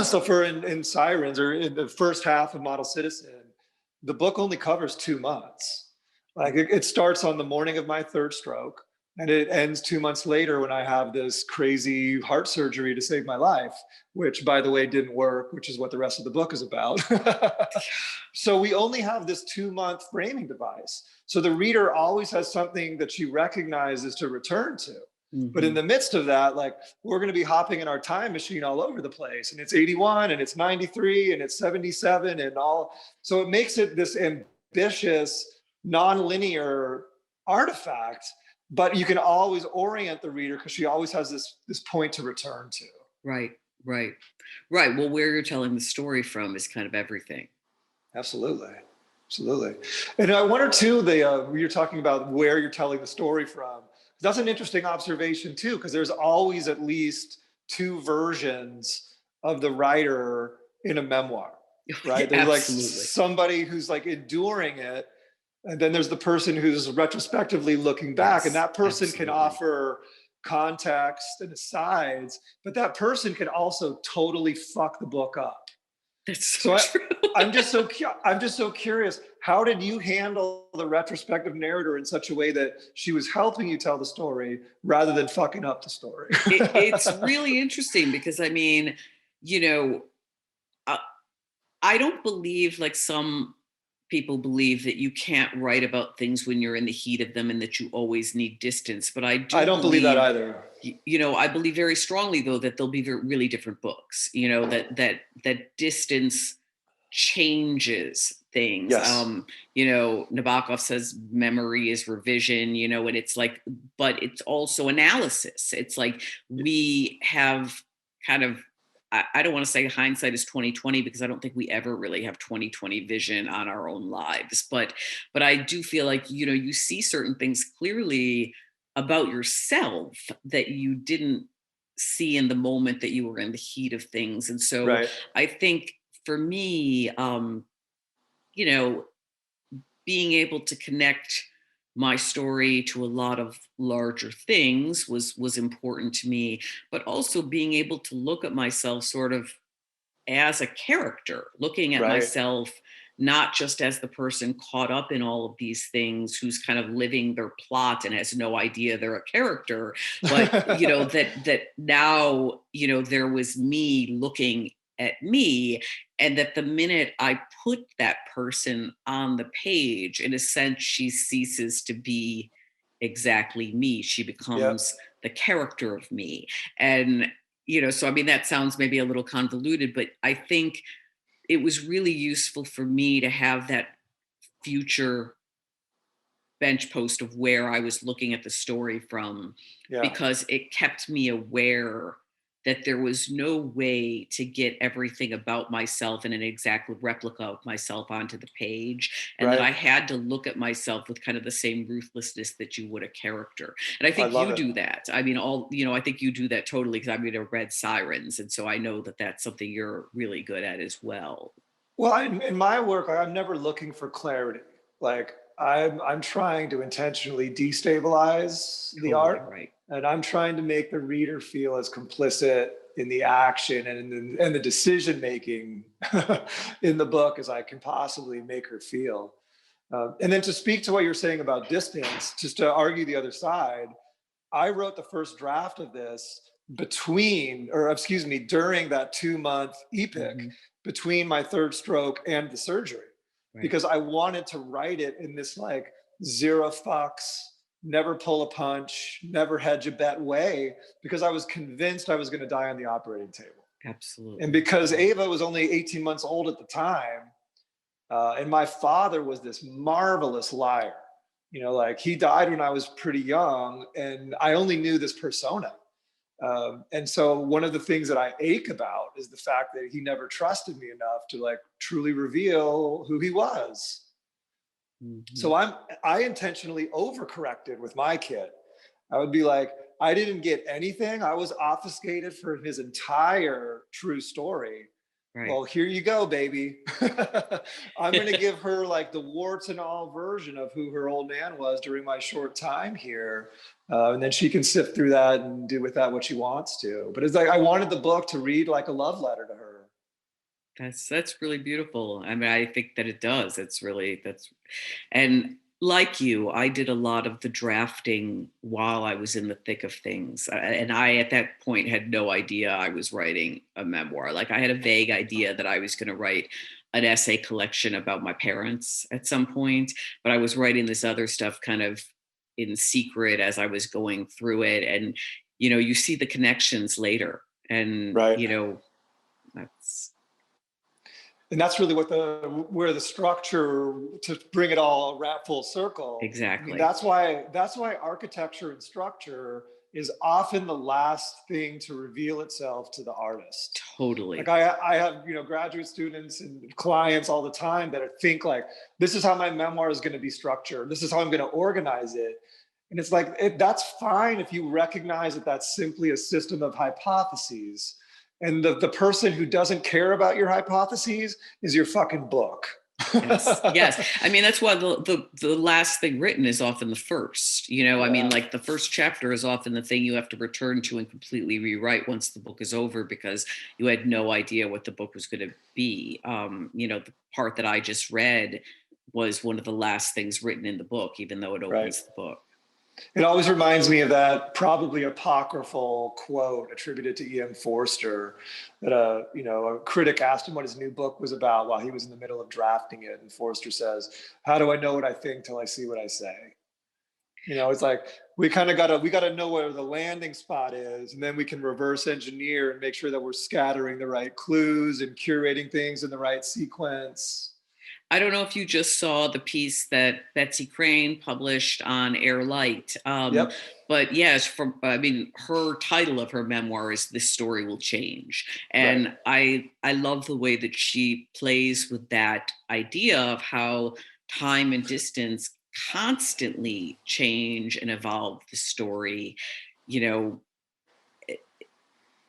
So for in Sirens, or in the first half of Model Citizen, the book only covers 2 months. Like it starts on the morning of my 3rd stroke. And it ends 2 months later when I have this crazy heart surgery to save my life, which, by the way, didn't work, which is what the rest of the book is about. So we only have this 2-month framing device. So the reader always has something that she recognizes to return to. Mm-hmm. But in the midst of that, like, we're going to be hopping in our time machine all over the place. And it's 81 and it's 93 and it's 77 and all. So it makes it this ambitious, nonlinear artifact. But you can always orient the reader because she always has this point to return to. Right. Well, where you're telling the story from is kind of everything. Absolutely. And I wonder too, you're talking about where you're telling the story from. That's an interesting observation too, because there's always at least 2 versions of the writer in a memoir, right? There's like somebody who's like enduring it. And then there's the person who's retrospectively looking back, and that person can offer context and asides, but that person can also totally fuck the book up. That's so true. I'm just so curious. How did you handle the retrospective narrator in such a way that she was helping you tell the story rather than fucking up the story? It's really interesting because, I mean, I don't believe, like some people believe, that you can't write about things when you're in the heat of them and that you always need distance. But I don't believe that either. I believe very strongly, though, that there'll be really different books, that distance changes things. Yes. Nabokov says memory is revision, and it's like, but it's also analysis. It's like we have kind of, I don't want to say hindsight is 20/20 because I don't think we ever really have 20/20 vision on our own lives. But I do feel like, you see certain things clearly about yourself that you didn't see in the moment that you were in the heat of things. And so I think for me, being able to connect my story to a lot of larger things was important to me, but also being able to look at myself sort of as a character, looking at myself not just as the person caught up in all of these things who's kind of living their plot and has no idea they're a character, but that now there was me looking at me, and that the minute I put that person on the page, in a sense, she ceases to be exactly me. She becomes the character of me. And so I mean, that sounds maybe a little convoluted, but I think it was really useful for me to have that future bench post of where I was looking at the story from, because it kept me aware that there was no way to get everything about myself and an exact replica of myself onto the page. And that I had to look at myself with kind of the same ruthlessness that you would a character. And I think you do that. I mean, I think you do that totally, because I read Sirens. And so I know that that's something you're really good at as well. Well, in my work, I'm never looking for clarity. Like, I'm trying to intentionally destabilize the art, and I'm trying to make the reader feel as complicit in the action and the decision making in the book as I can possibly make her feel. And then to speak to what you're saying about distance, just to argue the other side, I wrote the first draft of this during that 2-month epoch between my third stroke and the surgery. Because I wanted to write it in this like zero fucks, never pull a punch, never hedge a bet way, because I was convinced I was going to die on the operating table. Absolutely. And because Ava was only 18 months old at the time, and my father was this marvelous liar. Like, he died when I was pretty young, and I only knew this persona. And so one of the things that I ache about is the fact that he never trusted me enough to like truly reveal who he was. So I intentionally overcorrected with my kid. I would be like, I didn't get anything. I was obfuscated for his entire true story. Well, here you go, baby. I'm going to give her like the warts and all version of who her old man was during my short time here. And then she can sift through that and do with that what she wants to. But it's like, I wanted the book to read like a love letter to her. That's really beautiful. I mean, I think that it does. And like you, I did a lot of the drafting while I was in the thick of things. And I, at that point, had no idea I was writing a memoir. Like, I had a vague idea that I was going to write an essay collection about my parents at some point, but I was writing this other stuff kind of in secret as I was going through it. And, you see the connections later. And, that's really where the structure, to bring it all wrap full circle. Exactly. I mean, that's why architecture and structure is often the last thing to reveal itself to the artist. Totally. Like, I have, graduate students and clients all the time that think like, this is how my memoir is going to be structured. This is how I'm going to organize it. And it's like, that's fine if you recognize that that's simply a system of hypotheses. And the person who doesn't care about your hypotheses is your fucking book. Yes. I mean, that's why the last thing written is often the first. I mean, like, the first chapter is often the thing you have to return to and completely rewrite once the book is over, because you had no idea what the book was going to be. The part that I just read was one of the last things written in the book, even though it opens the book. It always reminds me of that probably apocryphal quote attributed to E.M. Forster that a critic asked him what his new book was about while he was in the middle of drafting it. And Forster says, "How do I know what I think till I see what I say?" It's like, we gotta know where the landing spot is, and then we can reverse engineer and make sure that we're scattering the right clues and curating things in the right sequence. I don't know if you just saw the piece that Betsy Crane published on Air Light. But yes, her title of her memoir is "This Story Will Change." And I love the way that she plays with that idea of how time and distance constantly change and evolve the story. You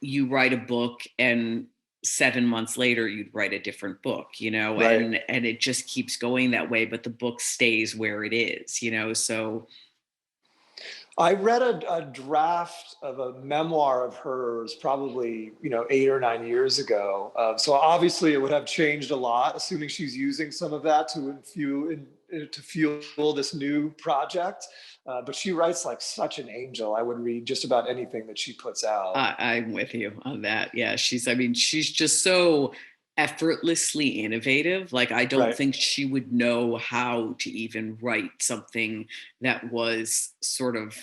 write a book, and 7 months later you'd write a different book, and it just keeps going that way, but the book stays where it is, so. I read a draft of a memoir of hers probably, 8 or 9 years ago. So obviously it would have changed a lot, assuming she's using some of that to fuel this new project. But she writes like such an angel. I would read just about anything that she puts out. I'm with you on that. Yeah, she's just so effortlessly innovative. Like, I don't Right. think she would know how to even write something that was sort of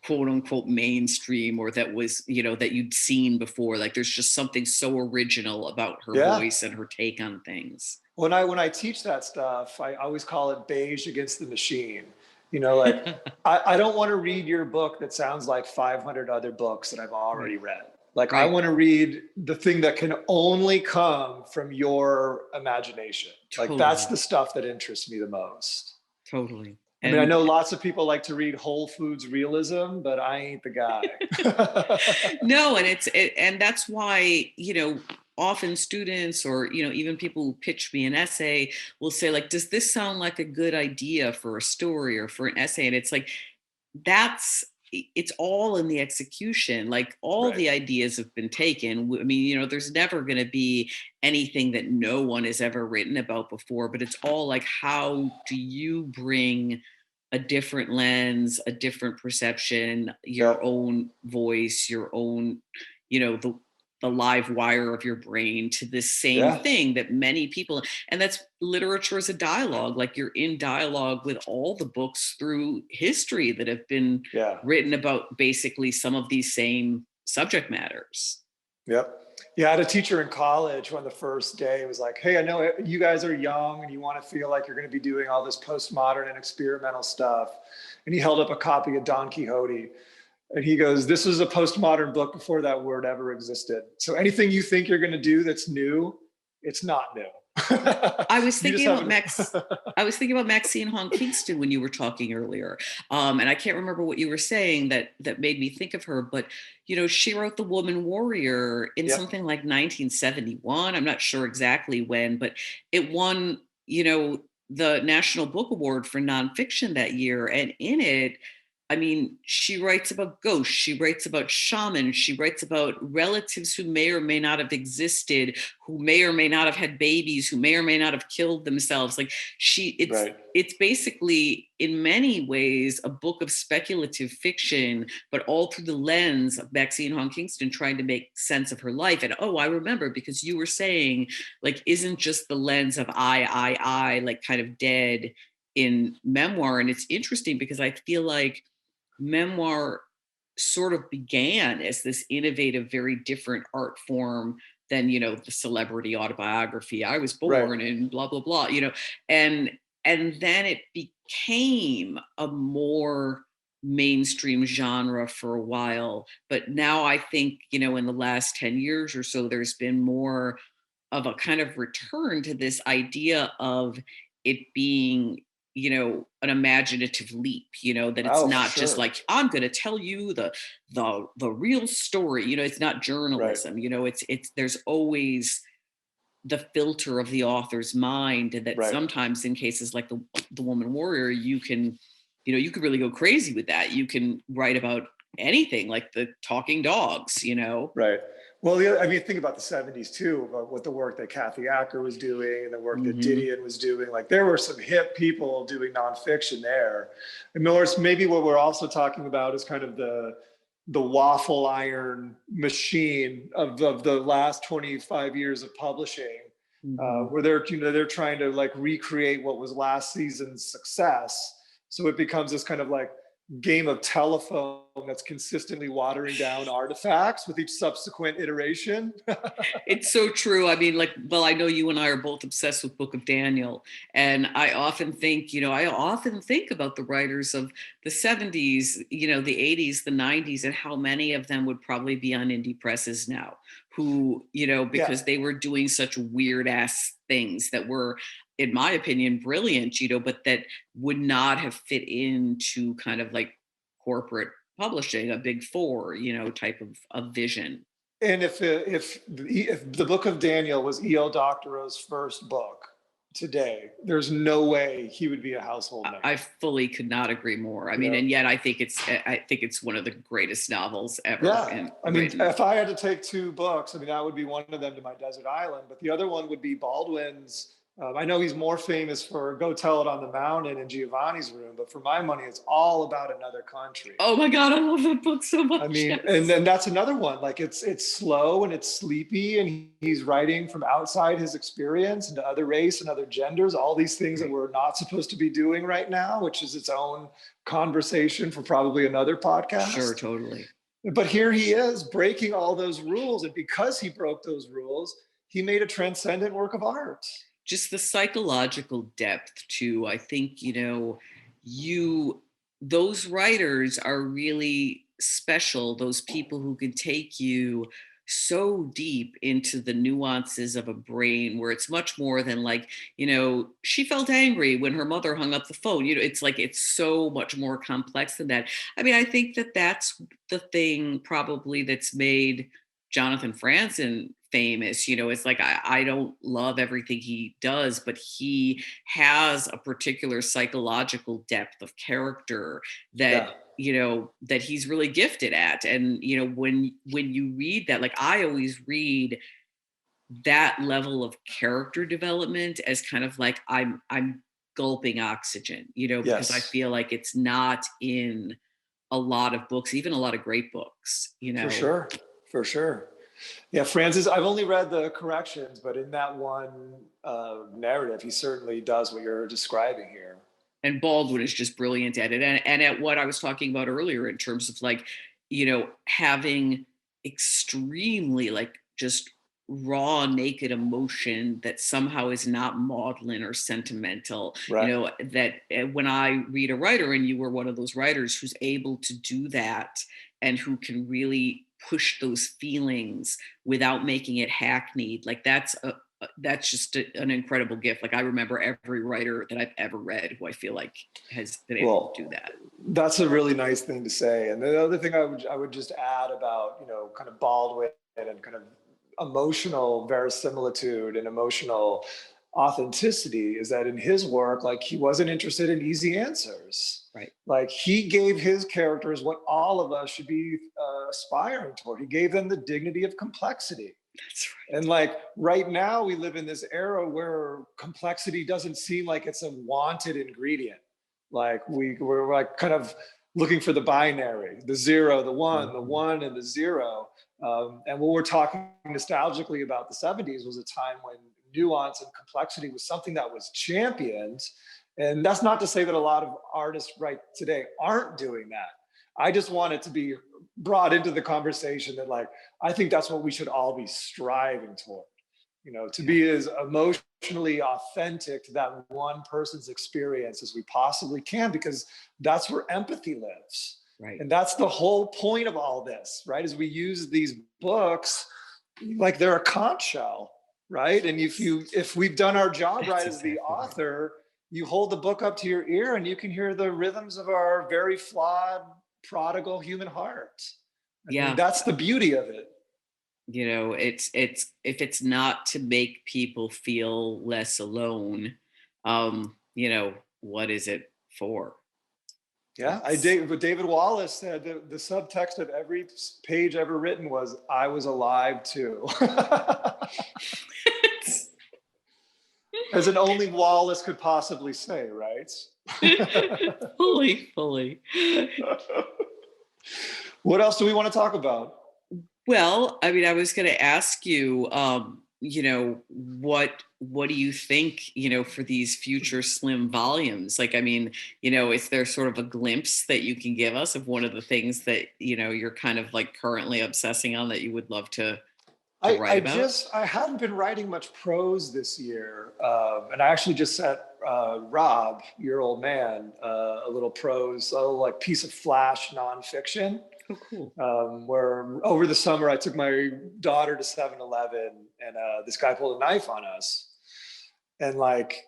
quote unquote mainstream, or that was, that you'd seen before. Like, there's just something so original about her Yeah. voice and her take on things. When I teach that stuff, I always call it beige against the machine. Like I don't want to read your book that sounds like 500 other books that I've Right. already read. Like I Right. want to read the thing that can only come from your imagination. Like that's Totally. the stuff that interests me the most. Totally. I mean, I And know lots of people like to read Whole Foods realism, but I ain't the guy. no, and that's why, often students, or, even people who pitch me an essay will say, like, does this sound like a good idea for a story or for an essay? And it's like, that's it's all in the execution. Like, all Right. the ideas have been taken. I mean, there's never going to be anything that no one has ever written about before, but it's all like, how do you bring a different lens, a different perception, Yeah. your own voice, your own, the live wire of your brain to this same Yeah. thing that many people, and that's literature as a dialogue. Like, you're in dialogue with all the books through history that have been Yeah. written about basically some of these same subject matters. Yep. Yeah, I had a teacher in college when the first day was like, "Hey, I know you guys are young and you want to feel like you're going to be doing all this postmodern and experimental stuff." And he held up a copy of Don Quixote and he goes, "This is a postmodern book before that word ever existed. So anything you think you're going to do that's new, it's not new." I was You just thinking about haven't. I was thinking about Maxine Hong Kingston when you were talking earlier, and I can't remember what you were saying that made me think of her. But she wrote *The Woman Warrior* in Yep. something like 1971. I'm not sure exactly when, but it won the National Book Award for nonfiction that year. And in it, I mean, she writes about ghosts, she writes about shamans, she writes about relatives who may or may not have existed, who may or may not have had babies, who may or may not have killed themselves. Like, Right. it's basically in many ways a book of speculative fiction, but all through the lens of Maxine Hong Kingston trying to make sense of her life. And I remember, because you were saying, like, isn't just the lens of I, like, kind of dead in memoir. And it's interesting because I feel like memoir sort of began as this innovative, very different art form than, the celebrity autobiography. I was Right. born and blah, blah, blah, and then it became a more mainstream genre for a while. But now I think, in the last 10 years or so, there's been more of a kind of return to this idea of it being, an imaginative leap, that it's Oh, for not just sure. like, I'm going to tell you the real story. It's not Right. journalism. It's there's always the filter of the author's mind, and that Right. sometimes in cases like the Woman Warrior, you can, you could really go crazy with that. You can write about anything, like the talking dogs. Right. Well, I mean, think about the '70s too, about what the work that Kathy Acker was doing and the work that Hmm. Didion was doing. Like, there were some hip people doing nonfiction there. And Norris, maybe what we're also talking about is kind of the waffle iron machine of the last 25 years of publishing, Hmm. where they're trying to like recreate what was last season's success. So it becomes this kind of like game of telephone that's consistently watering down artifacts with each subsequent iteration. It's so true. I mean, like, well, I know you and I are both obsessed with Book of Daniel. And I often think, about the writers of the 70s, the 80s, the 90s, and how many of them would probably be on indie presses now, who, Yeah. because they were doing such weird ass things that were, in my opinion, brilliant, but that would not have fit into kind of like corporate publishing, a big four, type of vision. And if the Book of Daniel was E.O. Doctorow's first book, today, there's no way he would be a household name. I fully could not agree more. I mean, and yet I think it's one of the greatest novels ever. Yeah, I mean, written. if I had to take two books, I mean, that would be one of them to My Desert Island, but the other one would be Baldwin's. I know he's more famous for Go Tell It on the Mountain and Giovanni's Room, but for my money, it's all about another country. Oh my God, I love that book so much. I mean, and then that's another one. Like it's slow and it's sleepy, and he's writing from outside his experience into other race and other genders, all these things that we're not supposed to be doing right now, which is its own conversation for probably another podcast. Sure, totally. But here he is breaking all those rules. And because he broke those rules, he made a transcendent work of art. Just the psychological depth too. I think, those writers are really special. Those people who can take you so deep into the nuances of a brain where it's much more than like, she felt angry when her mother hung up the phone. It's like, it's so much more complex than that. I mean, I think that that's the thing probably that's made Jonathan Franzen famous. It's like, I don't love everything he does, but he has a particular psychological depth of character that, that he's really gifted at. And, when you read that, like I always read that level of character development as kind of like, I'm gulping oxygen, because I feel like it's not in a lot of books, even a lot of great books, For sure. Yeah, Francis, I've only read the corrections, but in that one narrative, he certainly does what you're describing here. And Baldwin is just brilliant at it. And at what I was talking about earlier in terms of like, having extremely like just raw, naked emotion that somehow is not maudlin or sentimental. Right. That when I read a writer, and you were one of those writers who's able to do that and who can really push those feelings without making it hackneyed, like that's just an incredible gift. Like I remember every writer that I've ever read who I feel like has been able to do that. That's a really nice thing to say. And the other thing I would just add about, kind of Baldwin and kind of emotional verisimilitude and emotional authenticity is that in his work, like he wasn't interested in easy answers. Right. Like he gave his characters what all of us should be aspiring toward. He gave them the dignity of complexity. That's right. And like right now we live in this era where complexity doesn't seem like it's a wanted ingredient. Like we're like kind of looking for the binary, the zero, the one and the zero. And when we're talking nostalgically about the 70s was a time when nuance and complexity was something that was championed. And that's not to say that a lot of artists right today aren't doing that. I just want it to be brought into the conversation that like, I think that's what we should all be striving toward, to be as emotionally authentic to that one person's experience as we possibly can, because that's where empathy lives. Right. And that's the whole point of all this, right? Is we use these books like they're a conch shell, right? And if we've done our job right as the author, you hold the book up to your ear and you can hear the rhythms of our very flawed, prodigal human heart. I mean, that's the beauty of it. It's if it's not to make people feel less alone, what is it for? Yeah, what David Wallace said, the subtext of every page ever written was, I was alive too. As an only Wallace could possibly say, right? Fully. What else do we want to talk about? Well, I mean, I was going to ask you, what do you think, for these future slim volumes? Like, I mean, is there sort of a glimpse that you can give us of one of the things that, you're kind of like currently obsessing on that you would love to write about? I hadn't been writing much prose this year. And I actually just sent Rob, your old man, a little prose, a little like piece of flash nonfiction. Oh, cool. Where over the summer I took my daughter to 7-Eleven and this guy pulled a knife on us. And like,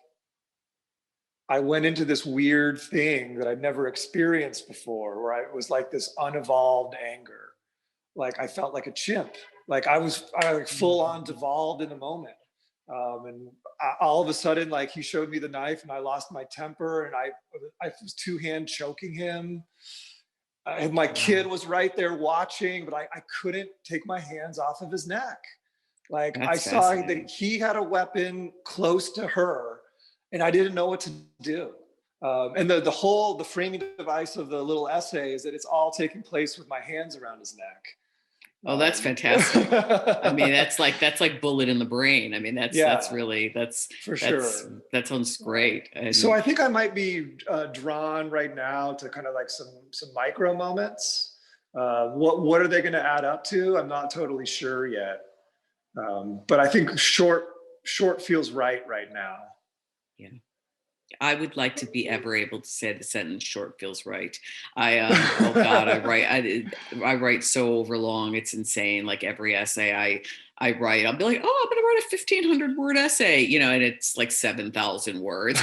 I went into this weird thing that I'd never experienced before, where I was like this unevolved anger. Like I felt like a chimp. Like I was full on devolved in the moment. And all of a sudden, like, he showed me the knife and I lost my temper, and I was two-hand choking him. And my kid was right there watching, but I couldn't take my hands off of his neck. Like, I That's saw fascinating. that he had a weapon close to her, and I didn't know what to do. And the framing device of the little essay is that it's all taking place with my hands around his neck. Oh, that's fantastic. I mean, that's like bullet in the brain. I mean, that's Yeah, really, for sure. that sounds great. And So I think I might be drawn right now to kind of like some micro moments. What are they going to add up to? I'm not totally sure yet. But I think short feels right now. yeah. I would like to be ever able to say the sentence "short feels right." Oh God, I write so overlong, it's insane. Like every essay I write, I'll be like, oh, I'm gonna write a 1,500 word essay, you know, and it's like 7,000 words.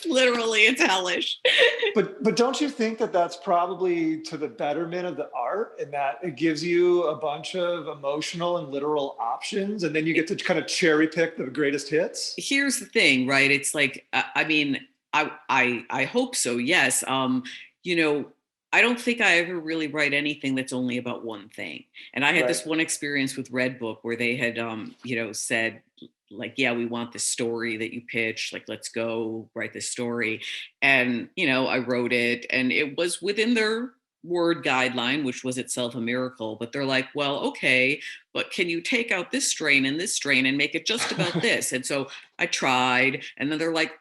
Literally, it's hellish. But don't you think that that's probably to the betterment of the art, and that it gives you a bunch of emotional and literal options, and then you get to kind of cherry pick the greatest hits? Here's the thing, right? It's like, I mean, I hope so. Yes. You know, I don't think I ever really write anything that's only about one thing. And I had Right. this one experience with Red Book where they had, you know, said like, yeah, we want the story that you pitched. Like, let's go write this story. And, you know, I wrote it and it was within their word guideline, which was itself a miracle. But they're like, well, okay, but can you take out this strain and this strain and make it just about this? And so I tried, and then they're like,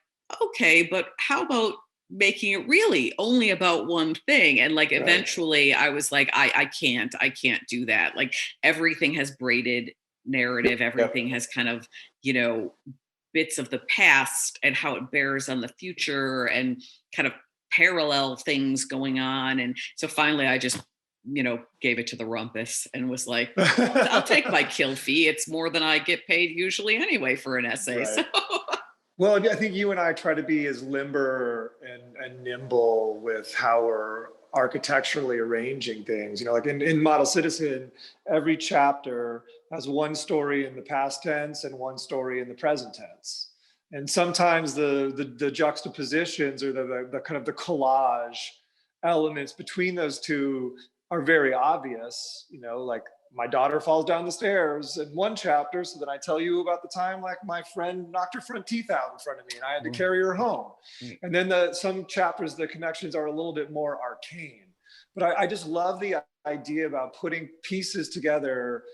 okay, but how about making it really only about one thing? And like, Right. eventually I was like, I can't do that. Like, everything has braided narrative, everything has kind of, you know, bits of the past and how it bears on the future and kind of parallel things going on. And so finally I just, you know, gave it to the rumpus and was like, I'll take my kill fee. It's more than I get paid usually anyway for an essay. Right. So Well, I think you and I try to be as limber and nimble with how we're architecturally arranging things. You know, like in Model Citizen, every chapter has one story in the past tense and one story in the present tense. And sometimes the juxtapositions or the kind of the collage elements between those two are very obvious. You know, like my daughter falls down the stairs in one chapter, so then I tell you about the time like my friend knocked her front teeth out in front of me and I had to carry her home. And then some chapters, the connections are a little bit more arcane. But I just love the idea about putting pieces together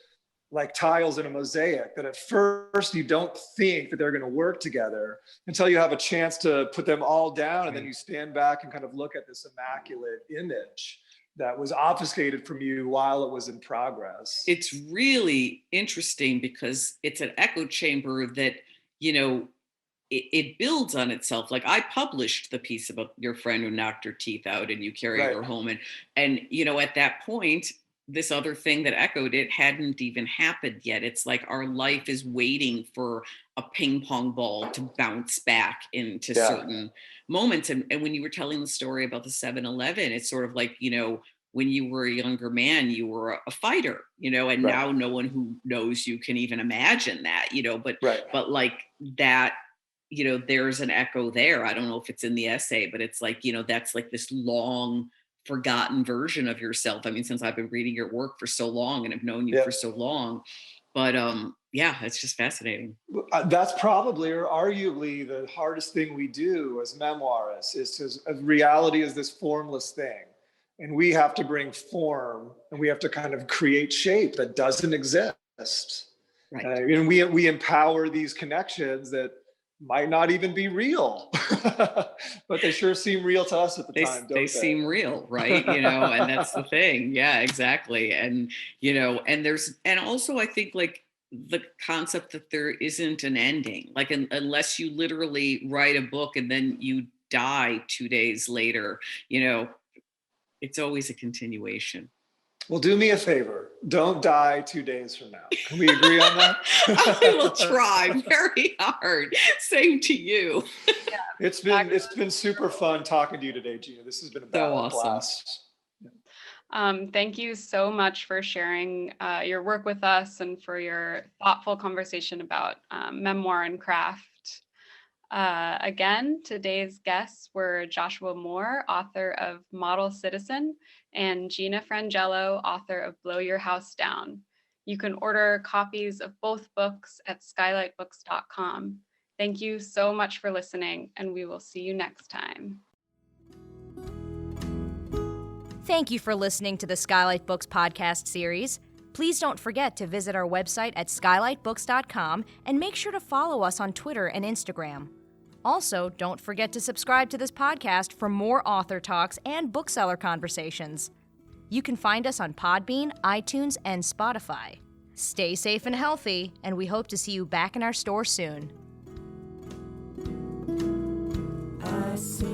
like tiles in a mosaic, that at first you don't think that they're going to work together until you have a chance to put them all down, and then you stand back and kind of look at this immaculate image that was obfuscated from you while it was in progress. it's really interesting because it's an echo chamber that, you know, it builds on itself. Like, I published the piece about your friend who knocked her teeth out and you carried Right. her home. And, you know, at that point, this other thing that echoed it hadn't even happened yet. It's like our life is waiting for a ping pong ball to bounce back into certain moments. And when you were telling the story about the 7-Eleven, it's sort of like, you know, when you were a younger man, you were a fighter, you know, and Right. now no one who knows you can even imagine that, you know, but Right. like that, you know, there's an echo there. I don't know if it's in the essay, but it's like, you know, that's like this long forgotten version of yourself. I mean, since I've been reading your work for so long and have known you for so long, but yeah, it's just fascinating. That's probably or arguably the hardest thing we do as memoirists, is as reality is this formless thing. And we have to bring form, and we have to kind of create shape that doesn't exist. Right. And we empower these connections that might not even be real, but they sure seem real to us at the time, don't they? They seem real, right? You know, and that's the thing. Yeah, exactly. And, you know, and also I think like the concept that there isn't an ending, like unless you literally write a book and then you die 2 days later, you know, it's always a continuation. Well, do me a favor. Don't die 2 days from now. Can we agree on that? I will try very hard. Same to you. Yeah, It's been super fun talking to you today, Gina. This has been a So awesome. blast. Thank you so much for sharing your work with us and for your thoughtful conversation about memoir and craft. Again, today's guests were Joshua Mohr, author of Model Citizen, and Gina Frangello, author of Blow Your House Down. You can order copies of both books at skylitbooks.com. Thank you so much for listening, and we will see you next time. Thank you for listening to the Skylight Books podcast series. Please don't forget to visit our website at skylitbooks.com and make sure to follow us on Twitter and Instagram. Also, don't forget to subscribe to this podcast for more author talks and bookseller conversations. You can find us on Podbean, iTunes, and Spotify. Stay safe and healthy, and we hope to see you back in our store soon. I see